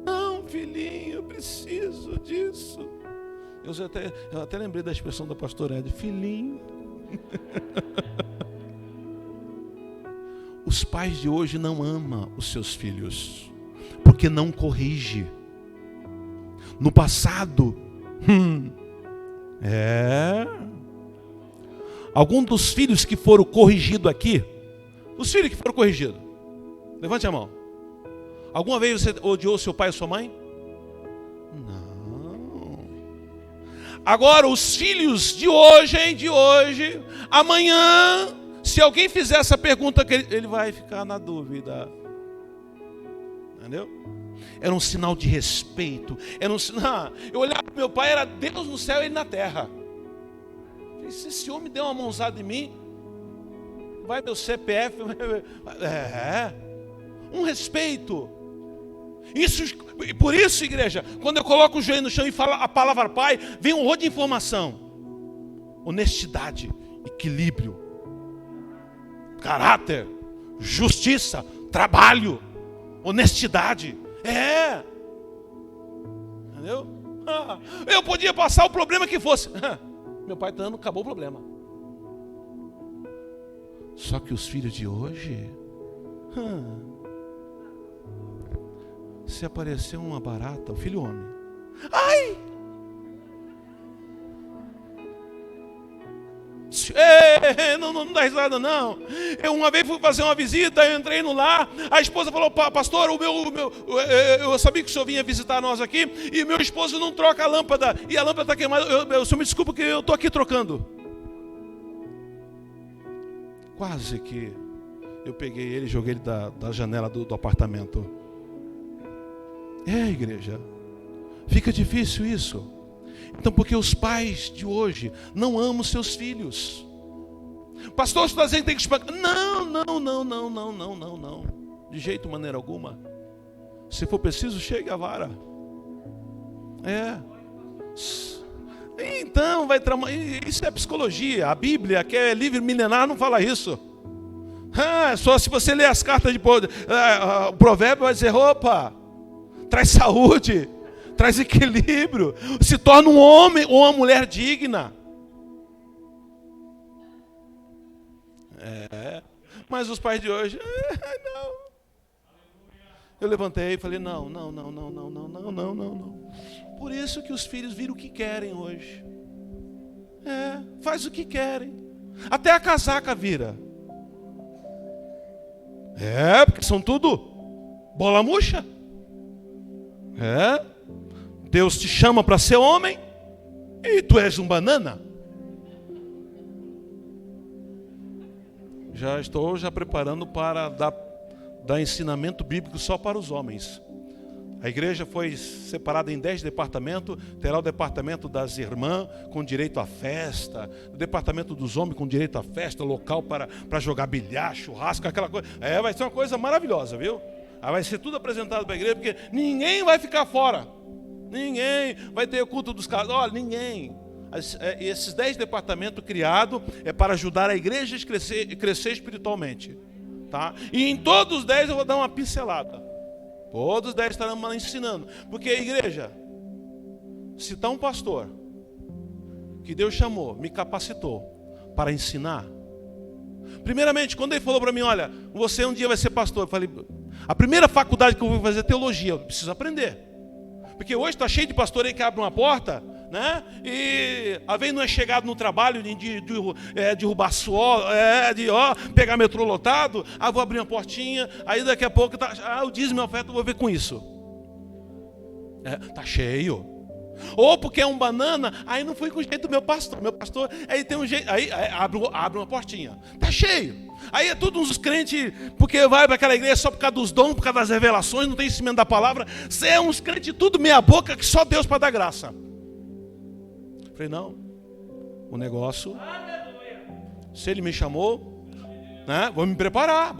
Speaker 2: Não, filhinho, eu preciso disso. Eu até lembrei da expressão da pastora Ed, filhinho. Os pais de hoje não amam os seus filhos, porque não corrige. No passado, algum dos filhos que foram corrigidos aqui, os filhos que foram corrigidos, levante a mão. Alguma vez você odiou seu pai ou sua mãe? Não. Agora, os filhos de hoje, amanhã, se alguém fizer essa pergunta, ele vai ficar na dúvida. Entendeu? Era um sinal de respeito. Era um sinal. Eu olhava para meu pai, era Deus no céu e ele na terra. Se esse homem der uma mãozada em mim, vai meu CPF. Um respeito. Por isso, igreja, quando eu coloco o joelho no chão e falo a palavra pai, vem um rolo de informação. Honestidade, equilíbrio, caráter, justiça, trabalho, honestidade. Entendeu? Eu podia passar o problema que fosse. Meu pai está dando, acabou o problema. Só que os filhos de hoje, se aparecer uma barata, o filho homem, ai! Não dá risada não. Eu uma vez fui fazer uma visita, eu entrei no lar, a esposa falou, pastor, eu sabia que o senhor vinha visitar nós aqui, e meu esposo não troca a lâmpada, e a lâmpada está queimada, o senhor me desculpa que eu estou aqui trocando. Quase que eu peguei ele e joguei ele da janela do apartamento. Igreja, fica difícil isso. Então, porque os pais de hoje não amam seus filhos. Pastor, você está dizendo que tem que espancar? Não. De jeito, maneira alguma. Se for preciso, chegue a vara. Então, isso é psicologia. A Bíblia, que é livre milenar, não fala isso. Só se você ler as cartas de o provérbio vai dizer, opa, traz saúde, traz equilíbrio, se torna um homem ou uma mulher digna. Mas os pais de hoje, não. Eu levantei e falei, não. Por isso que os filhos viram o que querem hoje. Faz o que querem. Até a casaca vira. Porque são tudo bola murcha. Deus te chama para ser homem e tu és um banana. Estou preparando para dar ensinamento bíblico só para os homens. A igreja foi separada em 10 departamentos. Terá o departamento das irmãs com direito à festa, o departamento dos homens com direito à festa, local para jogar bilhar, churrasco, aquela coisa. Vai ser uma coisa maravilhosa, viu? Vai ser tudo apresentado para a igreja, porque ninguém vai ficar fora. Ninguém vai ter o culto dos casos. Olha, ninguém. Esses 10 departamentos criados é para ajudar a igreja a crescer espiritualmente. Tá? E em todos os 10 eu vou dar uma pincelada. Todos os 10 estarão ensinando. Porque a igreja, se está um pastor que Deus chamou, me capacitou para ensinar. Primeiramente, quando ele falou para mim, olha, você um dia vai ser pastor, eu falei, a primeira faculdade que eu vou fazer é teologia, eu preciso aprender. Porque hoje está cheio de pastor aí que abre uma porta, né? E às vezes não é chegado no trabalho de derrubar suor, pegar metrô lotado, vou abrir uma portinha, aí daqui a pouco o dízimo e oferta eu vou ver com isso. Tá cheio. Ou porque é um banana, aí não fui com o jeito do meu pastor, aí tem um jeito, aí abre uma portinha, tá cheio. Aí é tudo uns crentes, porque vai para aquela igreja só por causa dos dons, por causa das revelações, não tem ensinamento da palavra. Você é uns crentes tudo meia boca, que só Deus para dar graça. Falei, não, o negócio, se ele me chamou, né, vou me preparar.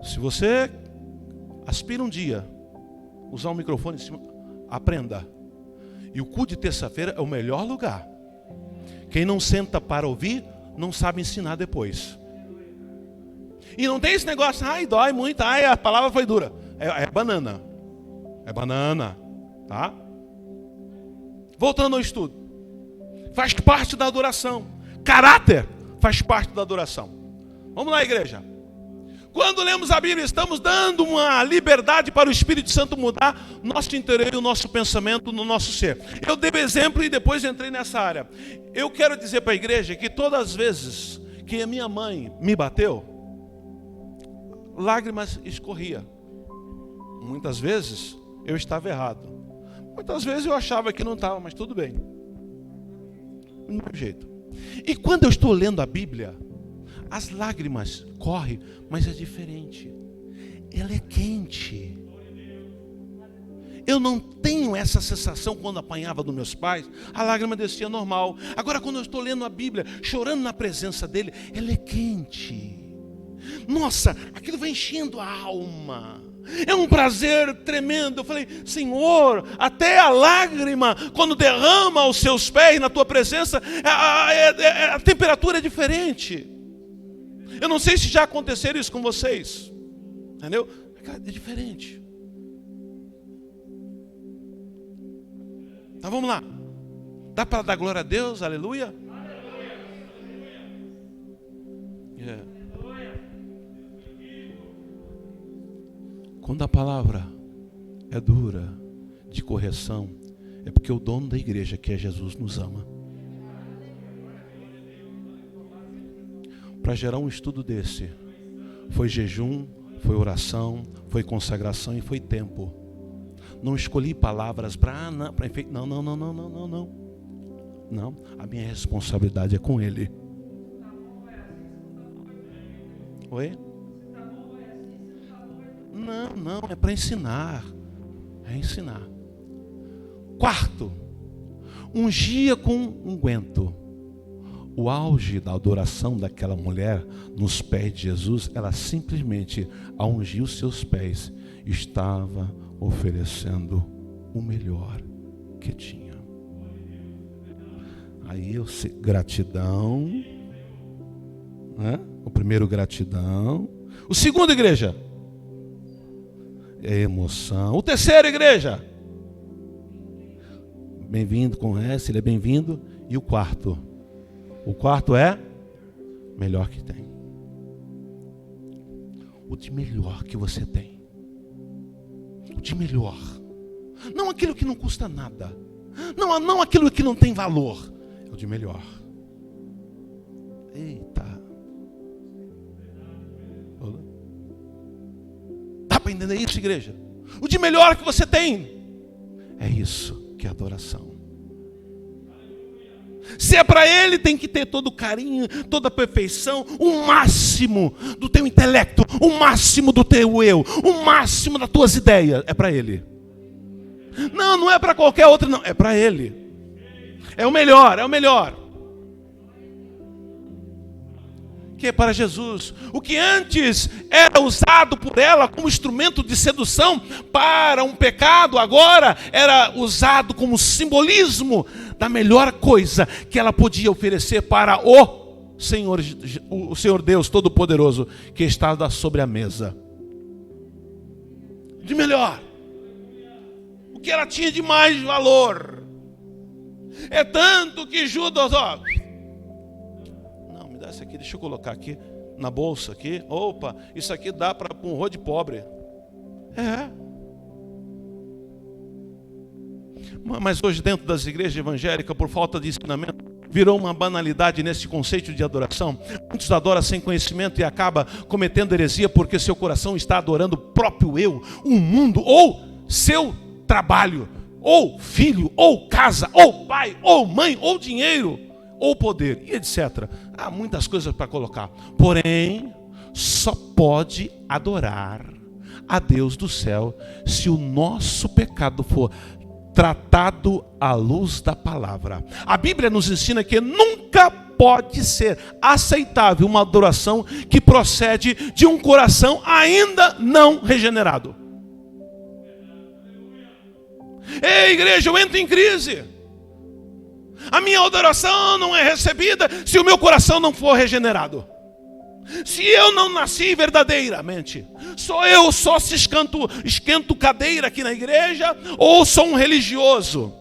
Speaker 2: Se você aspira um dia usar um microfone em cima, aprenda. E o culto de terça-feira é o melhor lugar. Quem não senta para ouvir, não sabe ensinar depois. E não tem esse negócio, dói muito, a palavra foi dura. É banana. Tá? Voltando ao estudo. Faz parte da adoração. Caráter faz parte da adoração. Vamos lá, igreja. Quando lemos a Bíblia, estamos dando uma liberdade para o Espírito Santo mudar nosso interior, o nosso pensamento, no nosso ser. Eu dei exemplo e depois entrei nessa área. Eu quero dizer para a igreja que todas as vezes que a minha mãe me bateu, lágrimas escorriam. Muitas vezes eu estava errado. Muitas vezes eu achava que não estava, mas tudo bem. Do meu jeito. E quando eu estou lendo a Bíblia, as lágrimas correm, mas é diferente. Ela é quente. Eu não tenho essa sensação quando apanhava dos meus pais, a lágrima descia normal. Agora quando eu estou lendo a Bíblia, chorando na presença dele, ela é quente. Nossa, aquilo vai enchendo a alma. É um prazer tremendo. Eu falei, Senhor, até a lágrima, quando derrama aos seus pés na tua presença, a temperatura é diferente. Eu não sei se já aconteceu isso com vocês. Entendeu? É diferente. Então vamos lá. Dá para dar glória a Deus? Aleluia? Yeah. Quando a palavra é dura, de correção, é porque o dono da igreja, que é Jesus, nos ama. Para gerar um estudo desse, foi jejum, foi oração, foi consagração e foi tempo. Não escolhi palavras para enfeite. Não. Não, a minha responsabilidade é com Ele. Oi? Não, é para ensinar. É ensinar. Quarto, ungia com unguento. O auge da adoração daquela mulher nos pés de Jesus, ela simplesmente, ao ungir os seus pés, estava oferecendo o melhor que tinha. Aí eu sei, gratidão, né? O primeiro, gratidão. O segundo, igreja, emoção. O terceiro, igreja. Bem-vindo com S, ele é bem-vindo. E o quarto? O quarto é melhor que tem. O de melhor que você tem. O de melhor. Não aquilo que não custa nada. Não aquilo que não tem valor. É o de melhor. Eita. Dá para entender isso, igreja? O de melhor que você tem. É isso que é adoração. Se é para Ele, tem que ter todo o carinho, toda a perfeição, o máximo do teu intelecto, o máximo do teu eu, o máximo das tuas ideias. É para Ele. Não é para qualquer outro, não. É para Ele. É o melhor, é o melhor. Que é para Jesus. O que antes era usado por ela como instrumento de sedução para um pecado, agora era usado como simbolismo da melhor coisa que ela podia oferecer para o Senhor Deus Todo-Poderoso que estava sobre a mesa. De melhor. O que ela tinha de mais valor. É tanto que Judas, não, me dá esse aqui, deixa eu colocar aqui na bolsa aqui. Opa, isso aqui dá para um rolo de pobre. Mas hoje dentro das igrejas evangélicas, por falta de ensinamento, virou uma banalidade nesse conceito de adoração. Muitos adoram sem conhecimento e acaba cometendo heresia porque seu coração está adorando o próprio eu, o mundo, ou seu trabalho, ou filho, ou casa, ou pai, ou mãe, ou dinheiro, ou poder, e etc. Há muitas coisas para colocar. Porém, só pode adorar a Deus do céu se o nosso pecado for tratado à luz da palavra. A Bíblia nos ensina que nunca pode ser aceitável uma adoração que procede de um coração ainda não regenerado. Ei, igreja, eu entro em crise. A minha adoração não é recebida se o meu coração não for regenerado. Se eu não nasci verdadeiramente, sou eu só se esquento cadeira aqui na igreja, ou sou um religioso?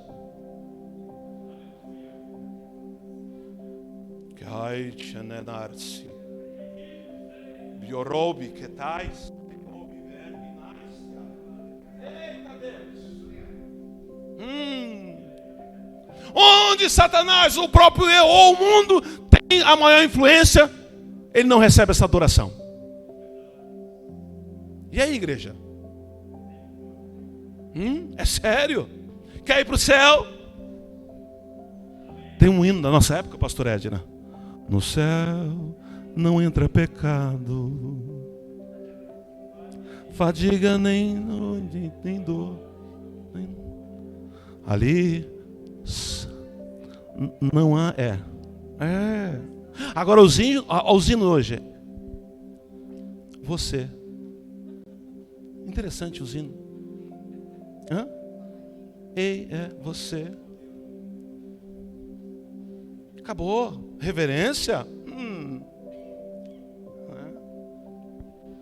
Speaker 2: Onde Satanás, o próprio eu ou o mundo tem a maior influência, ele não recebe essa adoração. E aí, igreja? É sério? Quer ir para o céu? Tem um hino da nossa época, pastor Edna. No céu não entra pecado, fadiga nem dor. Ali não há. Agora os hinos hoje. Você. Interessante os hinos. Ei, você. Acabou. Reverência.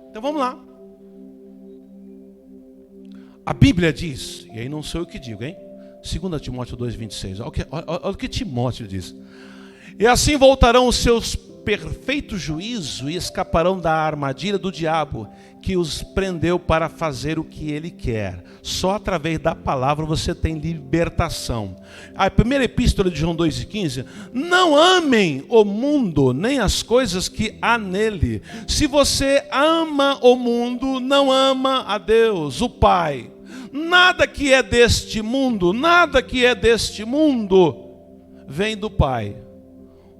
Speaker 2: Então vamos lá. A Bíblia diz, e aí não sou eu que digo, hein? 2 Timóteo 2,26. Olha o que Timóteo diz. E assim voltarão os seus perfeitos juízos e escaparão da armadilha do diabo, que os prendeu para fazer o que ele quer. Só através da palavra você tem libertação. A primeira epístola de João 2,15. Não amem o mundo, nem as coisas que há nele. Se você ama o mundo, não ama a Deus, o Pai. Nada que é deste mundo vem do Pai.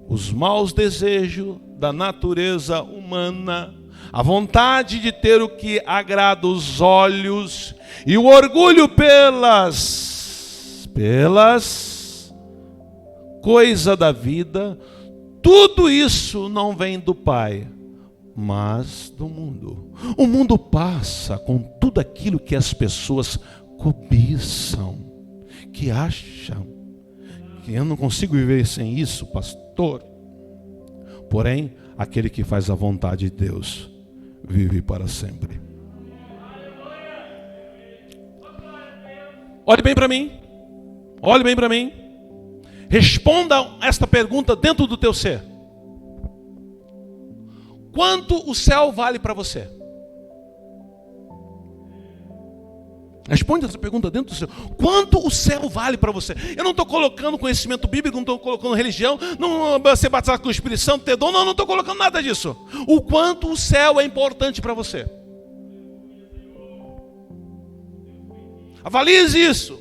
Speaker 2: Os maus desejos da natureza humana, a vontade de ter o que agrada os olhos e o orgulho pelas coisas da vida, tudo isso não vem do Pai, mas do mundo. O mundo passa com tudo aquilo que as pessoas cobiçam, que acham que eu não consigo viver sem isso, pastor. Porém, aquele que faz a vontade de Deus vive para sempre. Olhe bem para mim. Olhe bem para mim. Responda esta pergunta dentro do teu ser. Quanto o céu vale para você? Responde essa pergunta dentro do céu. Quanto o céu vale para você? Eu não estou colocando conhecimento bíblico, não estou colocando religião, não ser batizado com o Espírito Santo, ter dom, não estou colocando nada disso. O quanto o céu é importante para você. Avalize isso.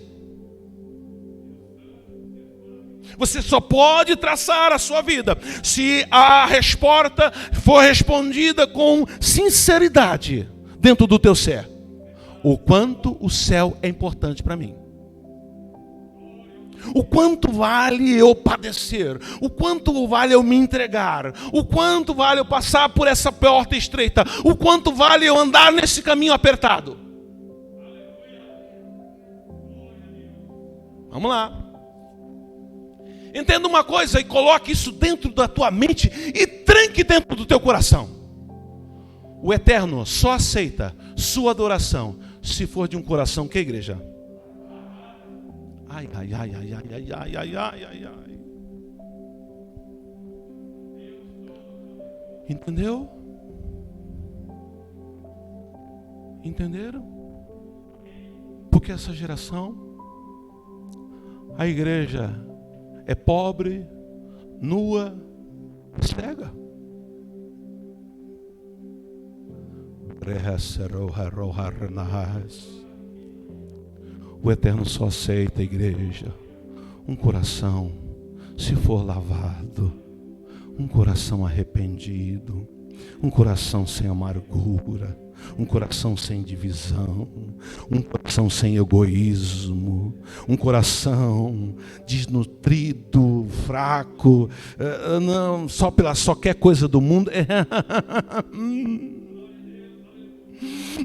Speaker 2: Você só pode traçar a sua vida se a resposta for respondida com sinceridade dentro do teu ser. O quanto o céu é importante para mim. O quanto vale eu padecer? O quanto vale eu me entregar? O quanto vale eu passar por essa porta estreita? O quanto vale eu andar nesse caminho apertado? Vamos lá. Entenda uma coisa e coloque isso dentro da tua mente e tranque dentro do teu coração. O Eterno só aceita sua adoração se for de um coração que, igreja? Ai, ai, ai, ai, ai, ai, ai, ai, ai, ai, ai. Entendeu? Entenderam? Porque essa geração, a igreja é pobre, nua, cega. O Eterno só aceita, igreja, um coração, se for lavado, um coração arrependido, um coração sem amargura, um coração sem divisão, um coração sem egoísmo, um coração desnutrido, fraco, não, só quer coisa do mundo.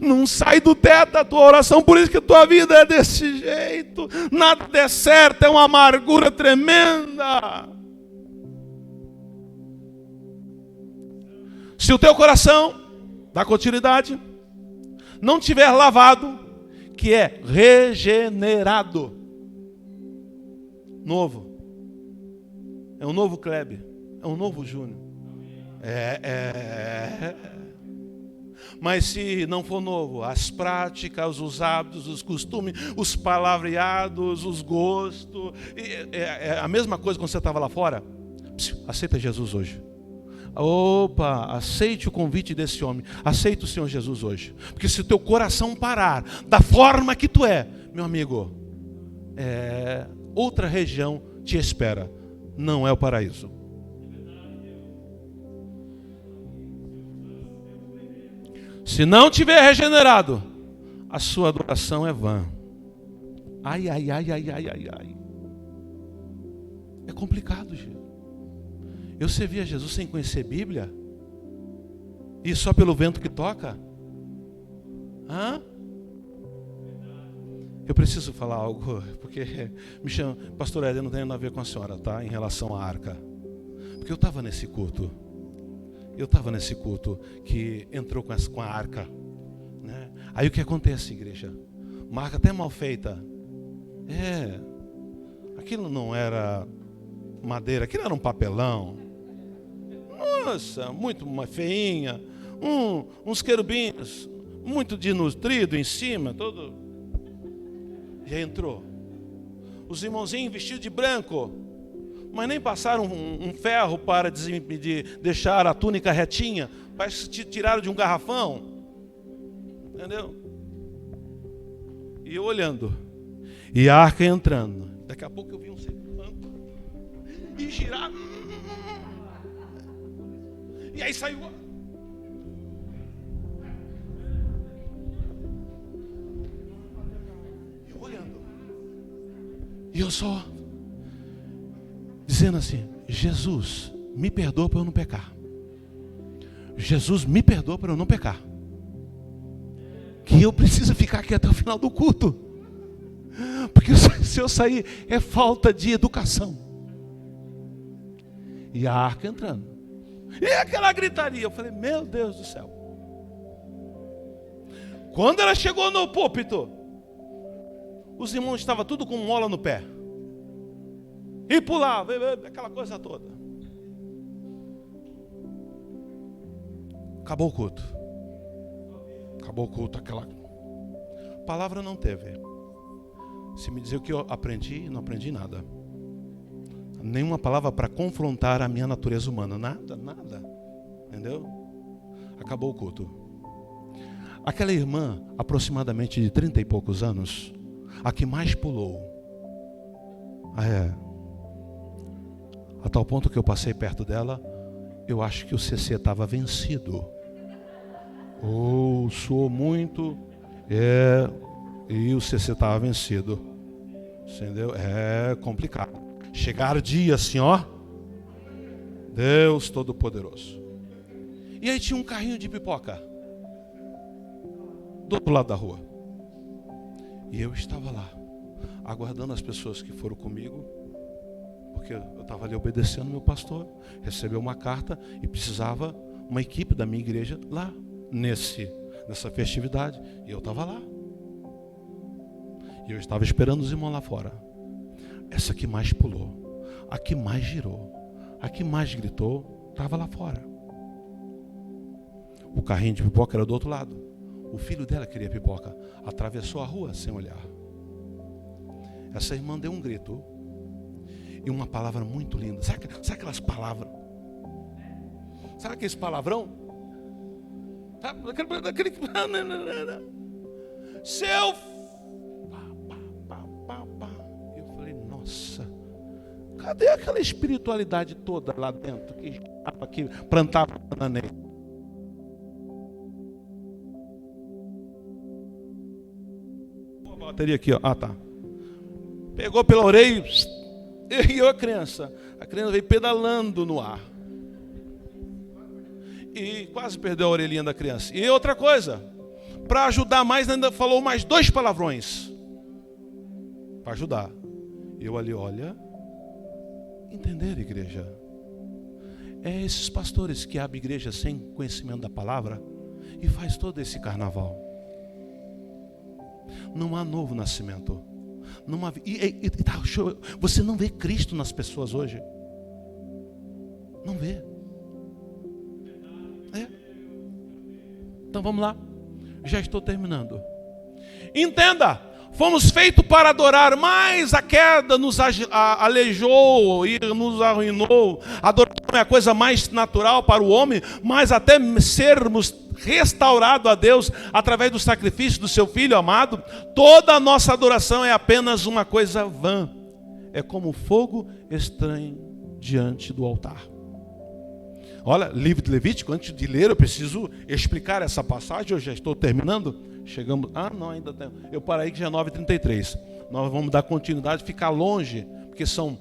Speaker 2: Não sai do teto da tua oração, por isso que a tua vida é desse jeito. Nada der certo, é uma amargura tremenda. Se o teu coração, dá continuidade, não tiver lavado, que é regenerado, novo, é um novo Kleber, é um novo Júnior. Mas se não for novo, as práticas, os hábitos, os costumes, os palavreados, os gostos, é a mesma coisa quando você estava lá fora. Aceita Jesus hoje. Opa, aceite o convite desse homem. Aceita o Senhor Jesus hoje. Porque se o teu coração parar da forma que tu é, meu amigo, outra região te espera. Não é o paraíso. Se não tiver regenerado, a sua adoração é vã. Ai, ai, ai, ai, ai, ai, ai. É complicado, gente. Eu servia Jesus sem conhecer Bíblia? E só pelo vento que toca? Hã? Eu preciso falar algo, porque me chama, pastor Éder, não tem nada a ver com a senhora, tá? Em relação à arca. Porque eu estava nesse culto. Que entrou com a arca, né? Aí o que acontece, igreja? Uma arca até mal feita. Aquilo não era madeira, aquilo era um papelão. Nossa, muito uma feinha. Uns querubins, muito desnutrido em cima, todo. Já entrou. Os irmãozinhos vestidos de branco, mas nem passaram um ferro para deixar a túnica retinha, parece que tiraram de um garrafão. Entendeu? E eu olhando, e a arca entrando. Daqui a pouco eu vi um santo e girar. E aí saiu. Eu olhando. E eu só dizendo assim: Jesus, me perdoa para eu não pecar. Jesus, me perdoa para eu não pecar. Que eu preciso ficar aqui até o final do culto. Porque se eu sair, é falta de educação. E a arca entrando. E aquela gritaria. Eu falei, meu Deus do céu. Quando ela chegou no púlpito, Os irmãos estavam tudo com mola no pé. E pulava, aquela coisa toda. Acabou o culto. Acabou o culto, aquela palavra não teve. Se me dizer o que eu aprendi, não aprendi nada. Nenhuma palavra para confrontar a minha natureza humana. Nada. Entendeu? Acabou o culto. Aquela irmã, aproximadamente de 30 e poucos anos, a que mais pulou. A tal ponto que eu passei perto dela, eu acho que o CC estava vencido. Suou muito. E o CC estava vencido. Entendeu? É complicado. Chegar dia assim, ó. Deus Todo-Poderoso. E aí tinha um carrinho de pipoca do outro lado da rua. E eu estava lá, aguardando as pessoas que foram comigo, porque eu estava ali obedecendo meu pastor. Recebeu uma carta e precisava uma equipe da minha igreja lá, nessa festividade. E eu estava lá. E eu estava esperando os irmãos lá fora. Essa que mais pulou, a que mais girou, a que mais gritou, estava lá fora. O carrinho de pipoca era do outro lado. O filho dela queria pipoca. Atravessou a rua sem olhar. Essa irmã deu um grito. E uma palavra muito linda. Sabe aquelas palavras? Sabe aqueles palavrão? Sabe aquele... Seu... Eu falei, nossa. Cadê aquela espiritualidade toda lá dentro? Que plantava bananeira? Bateria aqui, ó. Tá. Pegou pela orelha e a criança veio pedalando no ar. E quase perdeu a orelhinha da criança. E outra coisa, para ajudar mais, ainda falou mais 2 palavrões. Para ajudar. Eu ali, olha, entender, igreja. É esses pastores que abrem igreja sem conhecimento da palavra e faz todo esse carnaval. Não há novo nascimento. Não há, você não vê Cristo nas pessoas hoje. Não vê. Então vamos lá. Já estou terminando. Entenda. Fomos feitos para adorar, mas a queda nos aleijou e nos arruinou. A adoração é a coisa mais natural para o homem, mas até sermos restaurados a Deus através do sacrifício do seu Filho amado, toda a nossa adoração é apenas uma coisa vã. É como fogo estranho diante do altar. Olha, livro de Levítico, antes de ler, eu preciso explicar essa passagem. Eu já estou terminando. Chegamos. Não, ainda tem. Eu parei que já é 9h33. Nós vamos dar continuidade, ficar longe, porque são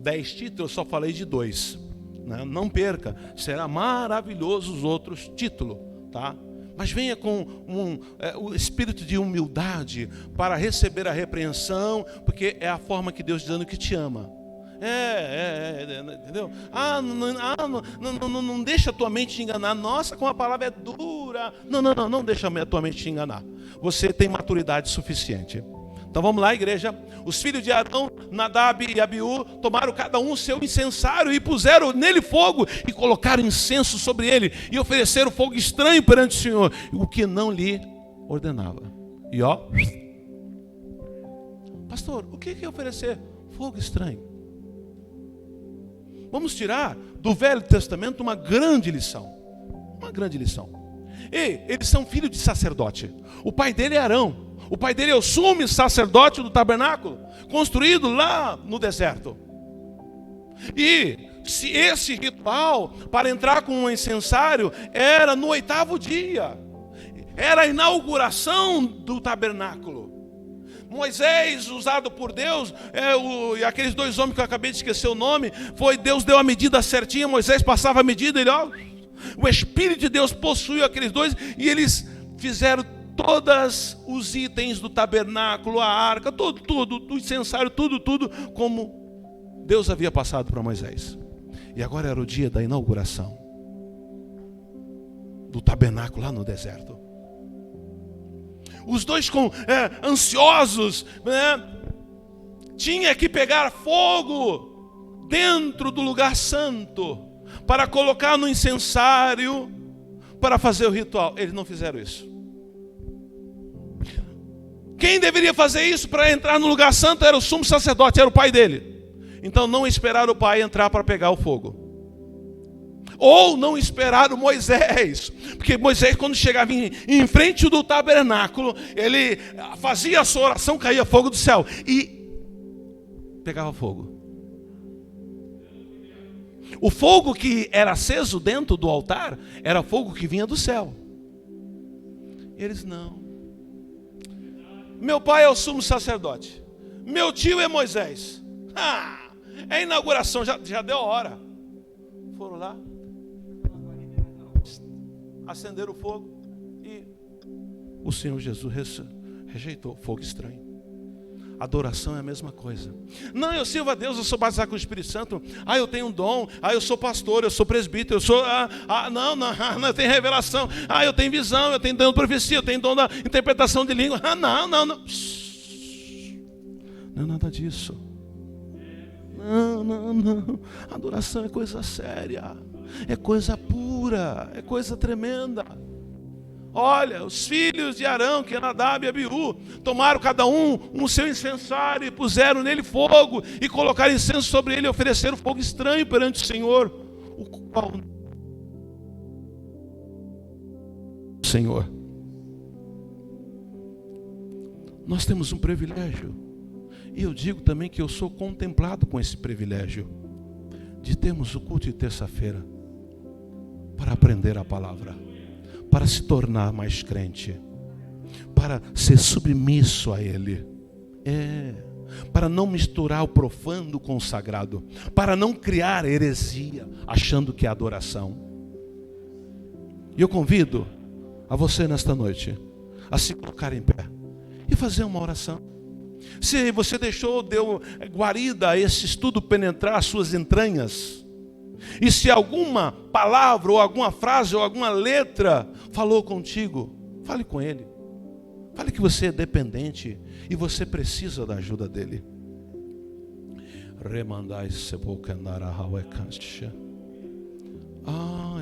Speaker 2: 10 títulos, eu só falei de 2. Né? Não perca, será maravilhoso os outros títulos, tá? Mas venha com o espírito de humildade para receber a repreensão, porque é a forma que Deus dizendo que te ama. Entendeu? Não deixa a tua mente te enganar. Nossa, como a palavra é dura. Não deixa a tua mente te enganar. Você tem maturidade suficiente. Então vamos lá, igreja. Os filhos de Arão, Nadab e Abiú, tomaram cada um seu incensário e puseram nele fogo e colocaram incenso sobre ele e ofereceram fogo estranho perante o Senhor, o que não lhe ordenava. E pastor, o que é oferecer fogo estranho? Vamos tirar do Velho Testamento uma grande lição. Uma grande lição. Eles são filhos de sacerdote. O pai dele é Arão. O pai dele é o sumo sacerdote do tabernáculo, construído lá no deserto. E se esse ritual para entrar com um incensário era no 8º dia. Era a inauguração do tabernáculo. Moisés, usado por Deus, e aqueles 2 homens que eu acabei de esquecer o nome, Deus deu a medida certinha, Moisés passava a medida, o Espírito de Deus possuiu aqueles 2 e eles fizeram todos os itens do tabernáculo, a arca, tudo, o incensário, tudo, como Deus havia passado para Moisés. E agora era o dia da inauguração do tabernáculo lá no deserto. Os dois ansiosos, né? Tinha que pegar fogo dentro do lugar santo para colocar no incensário para fazer o ritual. Eles não fizeram isso. Quem deveria fazer isso para entrar no lugar santo era o sumo sacerdote, era o pai dele. Então não esperaram o pai entrar para pegar o fogo. Ou não esperaram Moisés, porque Moisés, quando chegava em frente do tabernáculo, ele fazia a sua oração, caía fogo do céu e pegava fogo. O fogo que era aceso dentro do altar era fogo que vinha do céu. Eles não. Meu pai é o sumo sacerdote, meu tio é Moisés. É inauguração, já deu a hora. Foram lá, acenderam o fogo e o Senhor Jesus rejeitou. Fogo estranho. Adoração é a mesma coisa. Não, eu sirvo a Deus, eu sou batizado com o Espírito Santo. Eu tenho um dom. Eu sou pastor, eu sou presbítero, eu sou... Não, eu tenho revelação. Eu tenho visão, eu tenho dom de profecia, eu tenho dom da interpretação de língua. Não. Não é nada disso. Não. Adoração é coisa séria, é coisa pura, é coisa tremenda. Olha, os filhos de Arão, que é Nadab e Abiú, tomaram cada um seu incensário e puseram nele fogo e colocaram incenso sobre ele e ofereceram fogo estranho perante o Senhor, o qual Senhor. Nós temos um privilégio, e eu digo também que eu sou contemplado com esse privilégio de termos o culto de terça-feira para aprender a palavra, para se tornar mais crente, para ser submisso a Ele, para não misturar o profano com o sagrado, para não criar heresia, achando que é adoração. E eu convido a você nesta noite a se colocar em pé e fazer uma oração. Se você deu guarida a esse estudo penetrar as suas entranhas, e se alguma palavra, ou alguma frase, ou alguma letra falou contigo, fale com Ele. Fale que você é dependente e você precisa da ajuda dEle.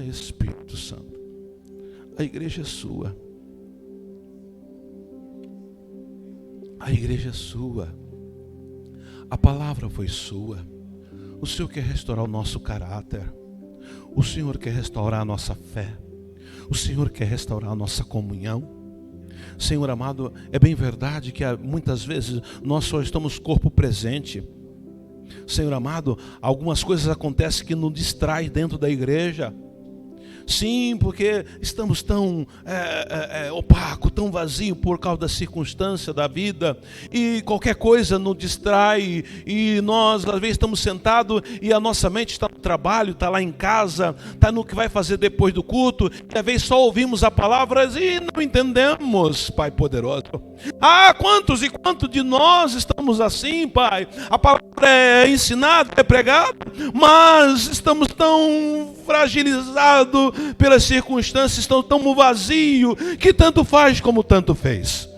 Speaker 2: Espírito Santo, a igreja é sua. A igreja é sua. A palavra foi sua. O Senhor quer restaurar o nosso caráter. O Senhor quer restaurar a nossa fé. O Senhor quer restaurar a nossa comunhão. Senhor amado, é bem verdade que muitas vezes nós só estamos corpo presente. Senhor amado, algumas coisas acontecem que nos distraem dentro da igreja. Sim, porque estamos tão opaco, tão vazio por causa da circunstância da vida, e qualquer coisa nos distrai, e nós às vezes estamos sentados e a nossa mente está no trabalho, está lá em casa, está no que vai fazer depois do culto, e às vezes só ouvimos a palavra e não entendemos, Pai poderoso. Quantos e quantos de nós estamos assim, Pai? A palavra é ensinada, é pregada, mas estamos tão fragilizados pelas circunstâncias, estão tão vazio que tanto faz como tanto fez.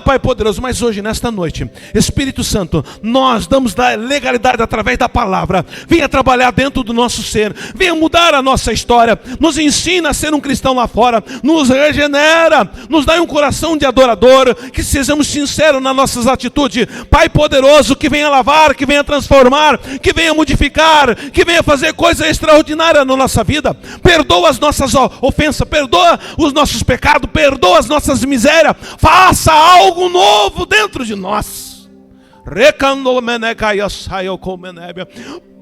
Speaker 2: Pai poderoso, mas hoje, nesta noite, Espírito Santo, nós damos da legalidade através da palavra. Venha trabalhar dentro do nosso ser, venha mudar a nossa história, nos ensina a ser um cristão lá fora, nos regenera, nos dá um coração de adorador, que sejamos sinceros nas nossas atitudes. Pai poderoso, que venha lavar, que venha transformar, que venha modificar, que venha fazer coisa extraordinária na nossa vida. Perdoa as nossas ofensas, perdoa os nossos pecados, perdoa as nossas misérias, faça algo novo dentro de nós.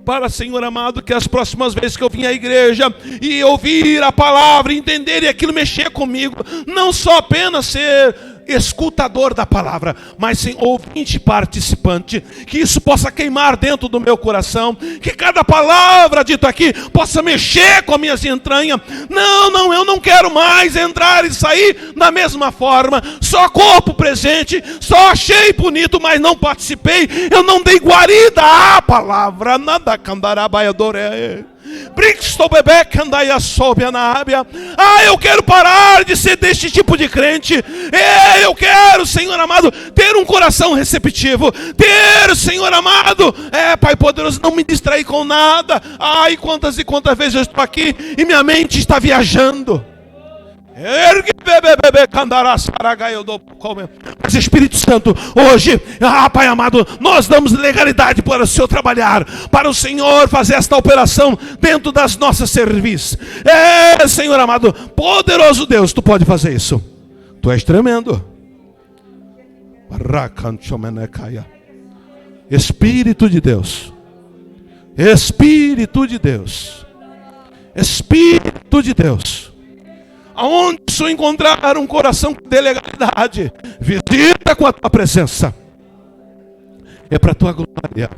Speaker 2: Para, Senhor amado, que as próximas vezes que eu vim à igreja e ouvir a palavra, entender e aquilo mexer comigo, não só apenas ser escutador da palavra, mas sim ouvinte participante, que isso possa queimar dentro do meu coração, que cada palavra dita aqui possa mexer com as minhas entranhas. Não, eu não quero mais entrar e sair da mesma forma, só corpo presente, só achei bonito, mas não participei, eu não dei guarida à palavra, nada candarabaiadoré. Ah, eu quero parar de ser deste tipo de crente. Eu quero, Senhor amado, ter um coração receptivo. Ter, Senhor amado, Pai poderoso, não me distrair com nada. Ai, quantas e quantas vezes eu estou aqui e minha mente está viajando. Mas Espírito Santo, hoje, Pai amado, nós damos legalidade para o Senhor trabalhar, para o Senhor fazer esta operação dentro das nossas serviços. Senhor amado, poderoso Deus, tu pode fazer isso. Tu és tremendo. Espírito de Deus, Espírito de Deus, Espírito de Deus. Aonde o Senhor encontrar um coração de legalidade, visita com a tua presença. É para a tua glória.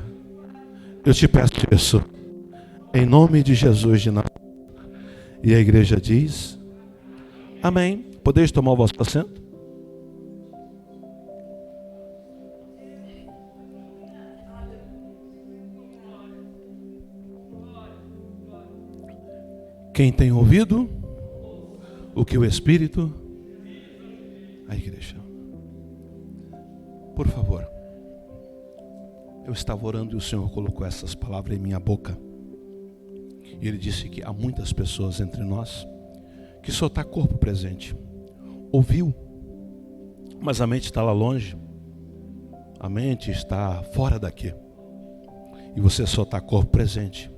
Speaker 2: Eu te peço isso, em nome de Jesus de Nazaré. E a igreja diz: amém. Podeis tomar o vosso assento? Quem tem ouvido o que o Espírito, a igreja. Por favor. Eu estava orando e o Senhor colocou essas palavras em minha boca. E Ele disse que há muitas pessoas entre nós que só está corpo presente. Ouviu, mas a mente está lá longe. A mente está fora daqui. E você só está corpo presente.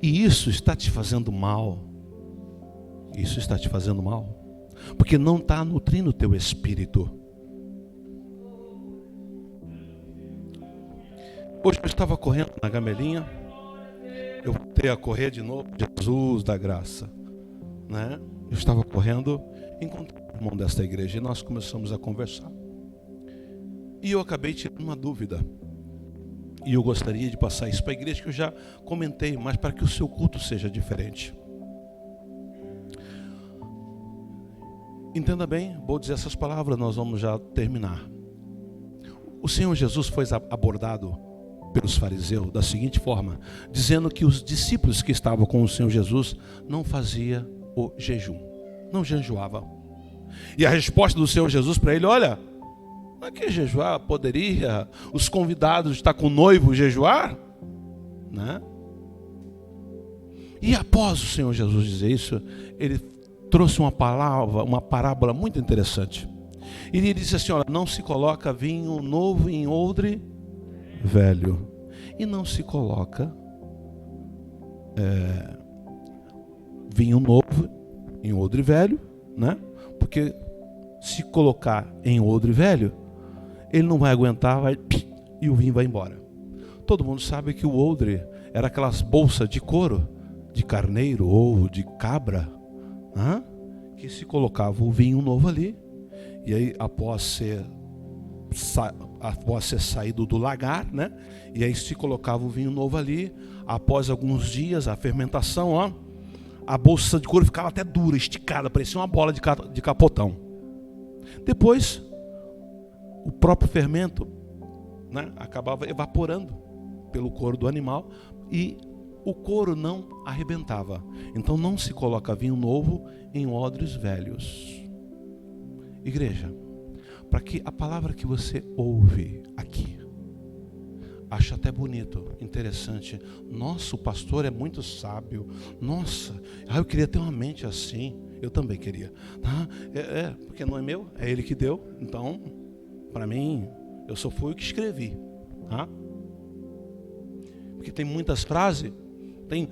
Speaker 2: E isso está te fazendo mal. Isso está te fazendo mal, porque não está nutrindo o teu espírito. Hoje eu estava correndo na Gamelinha, eu voltei a correr de novo, Jesus da graça, né? Eu estava correndo, encontrei o irmão desta igreja e nós começamos a conversar. E eu acabei tirando uma dúvida. E eu gostaria de passar isso para a igreja, que eu já comentei, mas para que o seu culto seja diferente. Entenda bem, vou dizer essas palavras, nós vamos já terminar. O Senhor Jesus foi abordado pelos fariseus da seguinte forma, dizendo que os discípulos que estavam com o Senhor Jesus não faziam o jejum, não jejuavam. E a resposta do Senhor Jesus para ele: olha, não é que jejuar poderia os convidados estar com o noivo jejuar? Né? E após o Senhor Jesus dizer isso, ele trouxe uma parábola muito interessante. Ele disse assim: olha, não se coloca vinho novo em odre velho, e não se coloca vinho novo em odre velho, né? Porque se colocar em odre velho, ele não vai aguentar, e o vinho vai embora. Todo mundo sabe que o odre era aquelas bolsas de couro, de carneiro ou de cabra, que se colocava o vinho novo ali, e aí após ser saído do lagar, né? E aí se colocava o vinho novo ali. Após alguns dias, a fermentação, a bolsa de couro ficava até dura, esticada, parecia uma bola de capotão. Depois, o próprio fermento, né, acabava evaporando pelo couro do animal e o couro não arrebentava. Então não se coloca vinho novo em odres velhos. Igreja, para que a palavra que você ouve aqui, acha até bonito, interessante. Nossa, o pastor é muito sábio. Nossa, eu queria ter uma mente assim. Eu também queria. Porque não é meu, é ele que deu. Então, para mim, eu só fui o que escrevi. Porque tem muitas frases, tem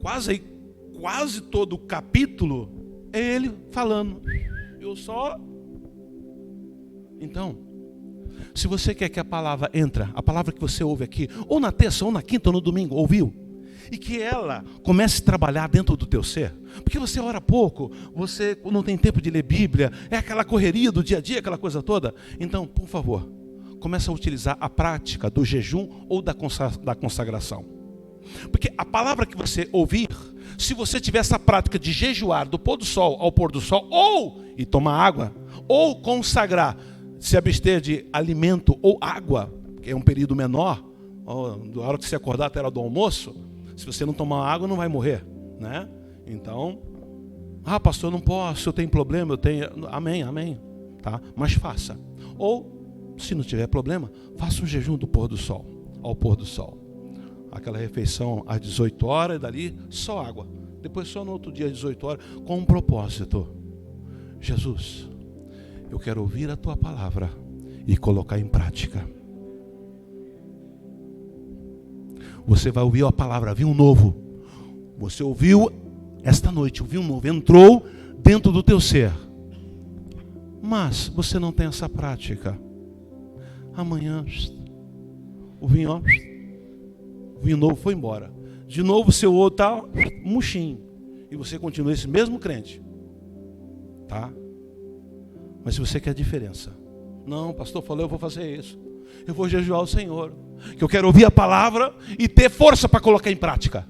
Speaker 2: quase todo o capítulo é ele falando. Eu só... Então, se você quer que a palavra entre, a palavra que você ouve aqui, ou na terça, ou na quinta, ou no domingo, ouviu? E que ela comece a trabalhar dentro do teu ser. Porque você ora pouco, você não tem tempo de ler Bíblia, é aquela correria do dia a dia, aquela coisa toda. Então, por favor, comece a utilizar a prática do jejum ou da consagração. Porque a palavra que você ouvir, se você tiver essa prática de jejuar do pôr do sol ao pôr do sol, ou e tomar água, ou consagrar, se abster de alimento ou água, que é um período menor, da hora que você acordar até a hora do almoço, Se você não tomar água, não vai morrer, né? Então, pastor, eu não posso, eu tenho problema, eu tenho... Amém, amém, tá? Mas faça. Ou, se não tiver problema, faça um jejum do pôr do sol, ao pôr do sol. Aquela refeição às 18 horas, e dali só água. Depois só no outro dia às 18 horas, com um propósito. Jesus, eu quero ouvir a tua palavra e colocar em prática. Você vai ouvir a palavra, viu um novo. Você ouviu esta noite, ouviu um novo, entrou dentro do teu ser. Mas você não tem essa prática. Amanhã, o vinho novo foi embora. De novo o seu outro está murchinho. E você continua esse mesmo crente. Tá? Mas se você quer diferença. Não, o pastor falou, eu vou fazer isso. Eu vou jejuar o Senhor. Que eu quero ouvir a palavra e ter força para colocar em prática.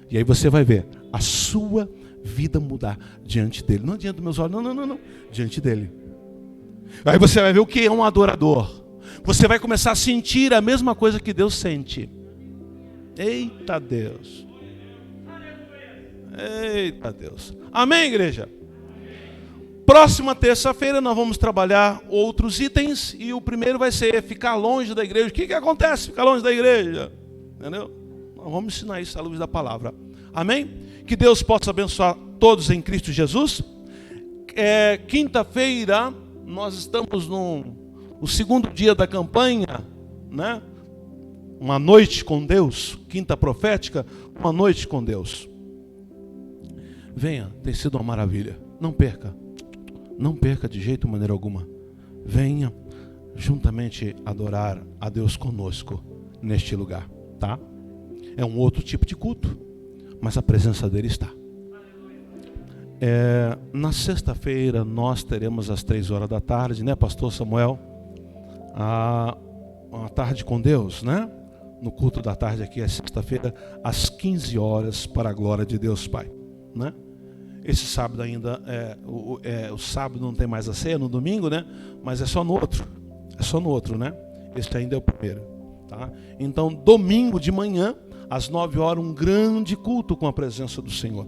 Speaker 2: E aí você vai ver a sua vida mudar diante dele. Não diante dos meus olhos, não. Diante dele. Aí você vai ver o que é um adorador. Você vai começar a sentir a mesma coisa que Deus sente. Eita Deus. Eita Deus. Amém, igreja? Próxima terça-feira nós vamos trabalhar outros itens. E o primeiro vai ser ficar longe da igreja. O que acontece ficar longe da igreja? Entendeu? Nós vamos ensinar isso à luz da palavra. Amém? Que Deus possa abençoar todos em Cristo Jesus. Quinta-feira nós estamos no segundo dia da campanha, né? Uma noite com Deus, quinta profética, uma noite com Deus. Venha, tem sido uma maravilha. Não perca de jeito, maneira alguma. Venha juntamente adorar a Deus conosco neste lugar, tá? É um outro tipo de culto, mas a presença dele está. Na sexta-feira nós teremos às 3 horas da tarde, né, pastor Samuel? Uma tarde com Deus, né? No culto da tarde aqui, é sexta-feira, às 15 horas, para a glória de Deus Pai, né? Esse sábado ainda, o sábado não tem mais a ceia, no domingo, né? Mas é só no outro, né? Este ainda é o primeiro, tá? Então, domingo de manhã, às 9 horas, um grande culto com a presença do Senhor.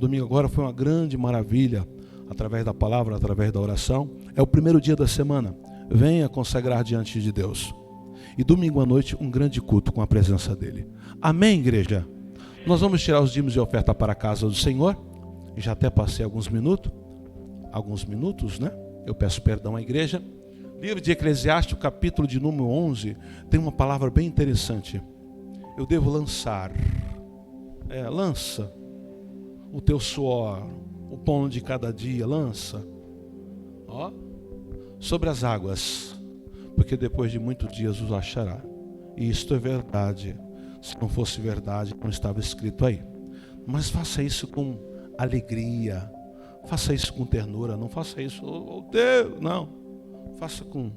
Speaker 2: Domingo agora foi uma grande maravilha, através da palavra, através da oração. É o primeiro dia da semana. Venha consagrar diante de Deus. E domingo à noite, um grande culto com a presença dele. Amém, igreja? Nós vamos tirar os dízimos e oferta para a casa do Senhor. Já até passei alguns minutos, né? Eu peço perdão à igreja. Livro de Eclesiastes, capítulo de número 11, tem uma palavra bem interessante. Eu devo lançar, lança o teu suor, o pão de cada dia, lança, sobre as águas, porque depois de muitos dias os achará. E isto é verdade. Se não fosse verdade, não estava escrito aí. Mas faça isso com alegria, faça isso com ternura, não faça isso, Deus, não. Faça com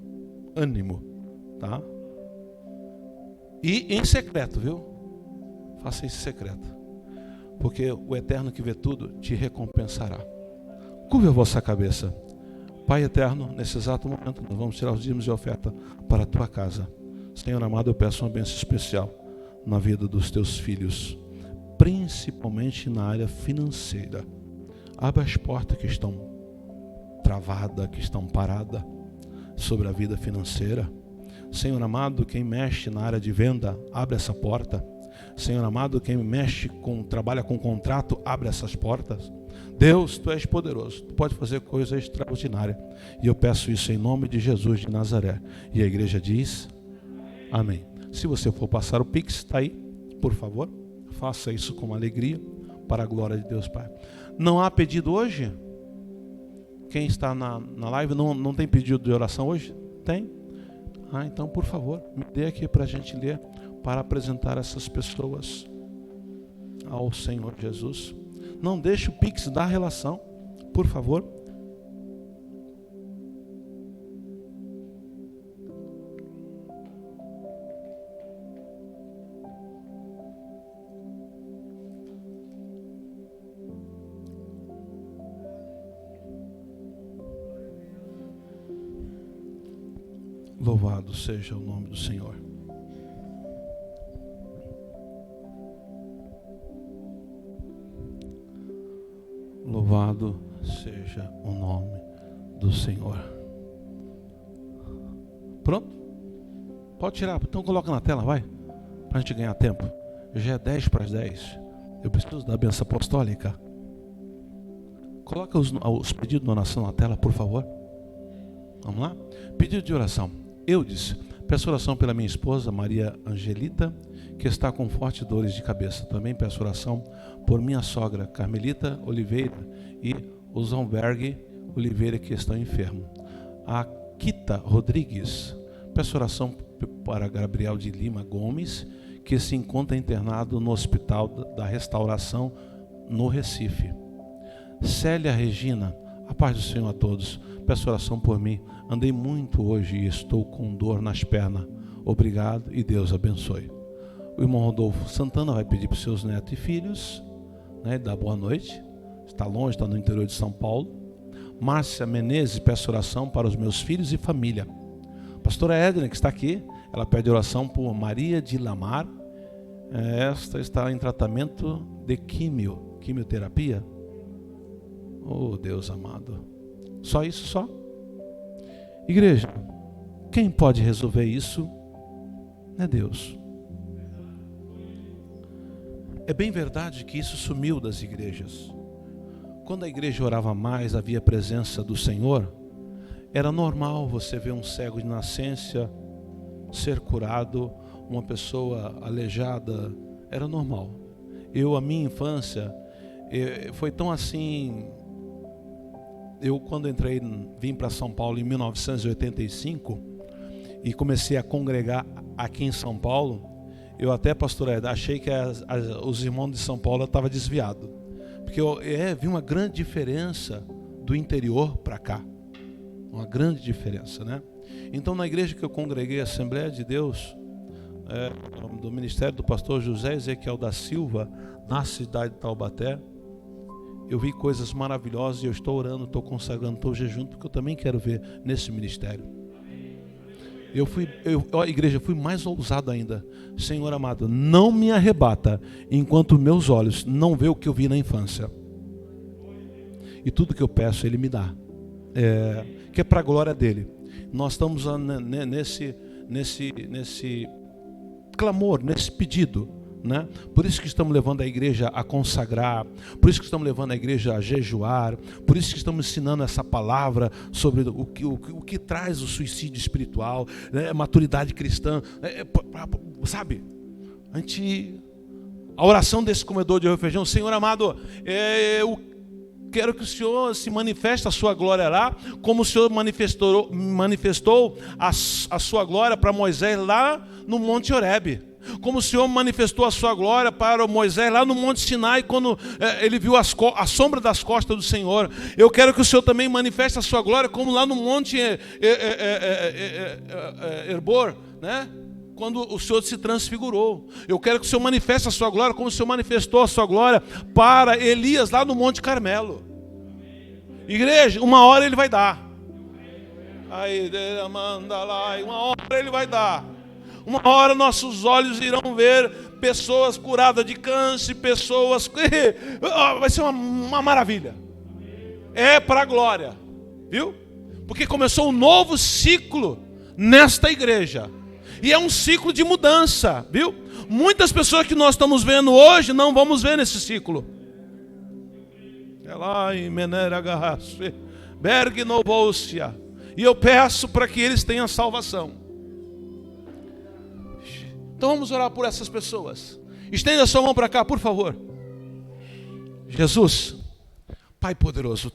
Speaker 2: ânimo, tá? E em secreto, viu? Faça isso em secreto, porque o Eterno que vê tudo te recompensará. Curve a vossa cabeça. Pai eterno, nesse exato momento, nós vamos tirar os dízimos e oferta para a tua casa. Senhor amado, eu peço uma bênção especial na vida dos teus filhos, principalmente na área financeira. Abre as portas que estão travadas, que estão paradas sobre a vida financeira. Senhor amado, quem mexe na área de venda, abre essa porta. Senhor amado, quem trabalha com contrato, abre essas portas. Deus, tu és poderoso, tu pode fazer coisa extraordinária. E eu peço isso em nome de Jesus de Nazaré. E a igreja diz, amém. Se você for passar o Pix, está aí, por favor, faça isso com alegria, para a glória de Deus Pai. Não há pedido hoje? Quem está na live não tem pedido de oração hoje? Tem? Então, por favor, me dê aqui para a gente ler, para apresentar essas pessoas ao Senhor Jesus. Não deixe o Pix da relação, por favor. Louvado seja o nome do Senhor. Louvado seja o nome do Senhor. Pronto? Pode tirar, então coloca na tela, vai. Para a gente ganhar tempo. Já é 10 para as 10. Eu preciso da bênção apostólica. Coloca os pedidos de oração na tela, por favor. Vamos lá? Pedido de oração. Eudes, peço oração pela minha esposa, Maria Angelita, que está com fortes dores de cabeça. Também peço oração por minha sogra, Carmelita Oliveira, e o Zomberg Oliveira, que estão enfermos. A Kita Rodrigues, peço oração para Gabriel de Lima Gomes, que se encontra internado no Hospital da Restauração, no Recife. Célia Regina, a paz do Senhor a todos. Peço oração por mim. Andei muito hoje e estou com dor nas pernas. Obrigado e Deus abençoe. O irmão Rodolfo Santana vai pedir para os seus netos e filhos, né, dar boa noite. Está longe, está no interior de São Paulo. Márcia Menezes, peço oração para os meus filhos e família. Pastora Edna, que está aqui, ela pede oração por Maria de Lamar. Esta está em tratamento de quimioterapia. Oh, Deus amado. Só isso, só? Igreja, quem pode resolver isso é Deus. É bem verdade que isso sumiu das igrejas. Quando a igreja orava mais, havia presença do Senhor, era normal você ver um cego de nascença ser curado, uma pessoa aleijada, era normal. A minha infância, foi tão assim. Eu, quando vim para São Paulo em 1985 e comecei a congregar aqui em São Paulo, eu até, pastor Ed, achei que os irmãos de São Paulo estavam desviados, porque eu vi uma grande diferença do interior para cá, uma grande diferença, né? Então, na igreja que eu congreguei, Assembleia de Deus, do ministério do pastor José Ezequiel da Silva, na cidade de Taubaté, eu vi coisas maravilhosas e eu estou orando, estou consagrando, estou jejuando, porque eu também quero ver nesse ministério. A igreja, fui mais ousado ainda. Senhor amado, não me arrebata enquanto meus olhos não vê o que eu vi na infância. E tudo que eu peço, Ele me dá. Que é para a glória dEle. Nós estamos nesse clamor, nesse pedido, né? Por isso que estamos levando a igreja a consagrar, por isso que estamos levando a igreja a jejuar, por isso que estamos ensinando essa palavra sobre o que traz o suicídio espiritual, né? Maturidade cristã, sabe? A oração desse comedor de arroz e feijão, Senhor amado, eu quero que o Senhor se manifeste a sua glória lá, como o Senhor manifestou a sua glória para Moisés lá no Monte Horebe. Como o Senhor manifestou a sua glória para Moisés lá no Monte Sinai, quando ele viu a sombra das costas do Senhor. Eu quero que o Senhor também manifeste a sua glória, como lá no Monte Herbor, né? Quando o Senhor se transfigurou. Eu quero que o Senhor manifeste a sua glória, como o Senhor manifestou a sua glória para Elias lá no Monte Carmelo. Igreja, uma hora Ele vai dar. Uma hora Ele vai dar. Uma hora nossos olhos irão ver pessoas curadas de câncer, pessoas... Vai ser uma maravilha. É para a glória. Viu? Porque começou um novo ciclo nesta igreja. E é um ciclo de mudança. Viu? Muitas pessoas que nós estamos vendo hoje não vamos ver nesse ciclo. É lá em Meneragarrasse, Berg Novosia. E eu peço para que eles tenham salvação. Então vamos orar por essas pessoas. Estenda a sua mão para cá, por favor. Jesus, Pai poderoso,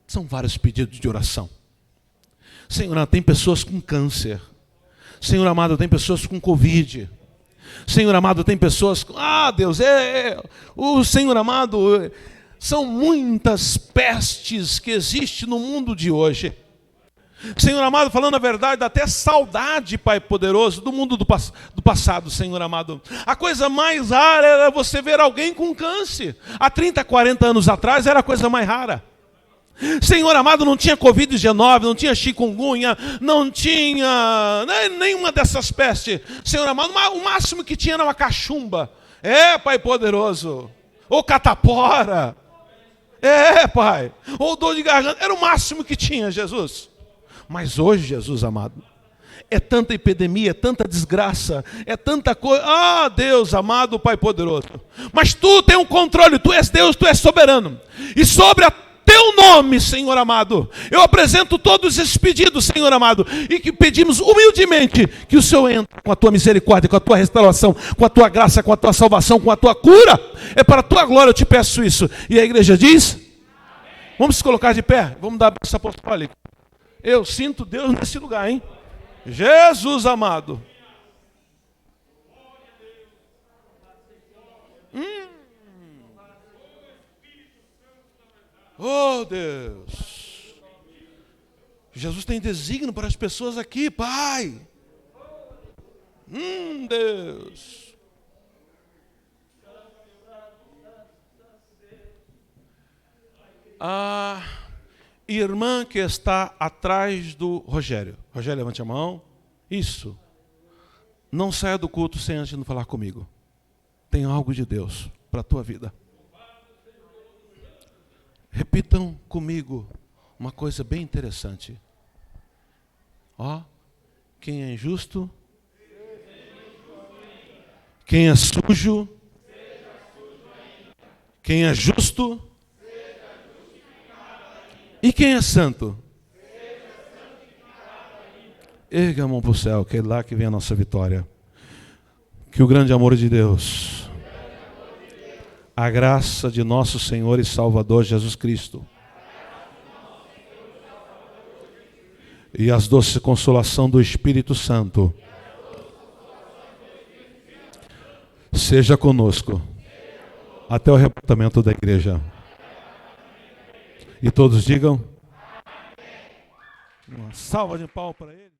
Speaker 2: são vários pedidos de oração. Senhor, tem pessoas com câncer. Senhor amado, tem pessoas com Covid. Senhor amado, tem pessoas com... Deus, o Senhor amado, são muitas pestes que existem no mundo de hoje. Senhor amado, falando a verdade, dá até saudade, Pai poderoso, do mundo do passado, Senhor amado. A coisa mais rara era você ver alguém com câncer. Há 30, 40 anos atrás era a coisa mais rara. Senhor amado, não tinha Covid-19, não tinha chikungunya, não tinha nenhuma dessas pestes. Senhor amado, o máximo que tinha era uma cachumba. Pai poderoso. Ou catapora. Pai. Ou dor de garganta. Era o máximo que tinha, Jesus. Mas hoje, Jesus amado, é tanta epidemia, é tanta desgraça, é tanta coisa. Ah, Deus amado, Pai poderoso. Mas tu tem um controle, tu és Deus, tu és soberano. E sobre a teu nome, Senhor amado, eu apresento todos esses pedidos, Senhor amado, e que pedimos humildemente que o Senhor entre com a tua misericórdia, com a tua restauração, com a tua graça, com a tua salvação, com a tua cura. É para a tua glória eu te peço isso. E a igreja diz: amém. Vamos se colocar de pé, vamos dar a bênção apostólica. Eu sinto Deus nesse lugar, hein? Jesus amado. Oh Deus. Jesus tem desígnio para as pessoas aqui, Pai. Deus. A irmã que está atrás do Rogério. Rogério, levante a mão. Isso. Não saia do culto sem antes de não falar comigo. Tem algo de Deus para a tua vida. Repitam comigo uma coisa bem interessante. Ó, quem é injusto, quem é sujo, quem é justo, e quem é santo? Erga a mão para o céu, que é lá que vem a nossa vitória. Que o grande amor de Deus, a graça de nosso Senhor e Salvador Jesus Cristo, e as doces consolação do Espírito Santo seja conosco até o arrebatamento da igreja. E todos digam: uma salva de palmas para ele.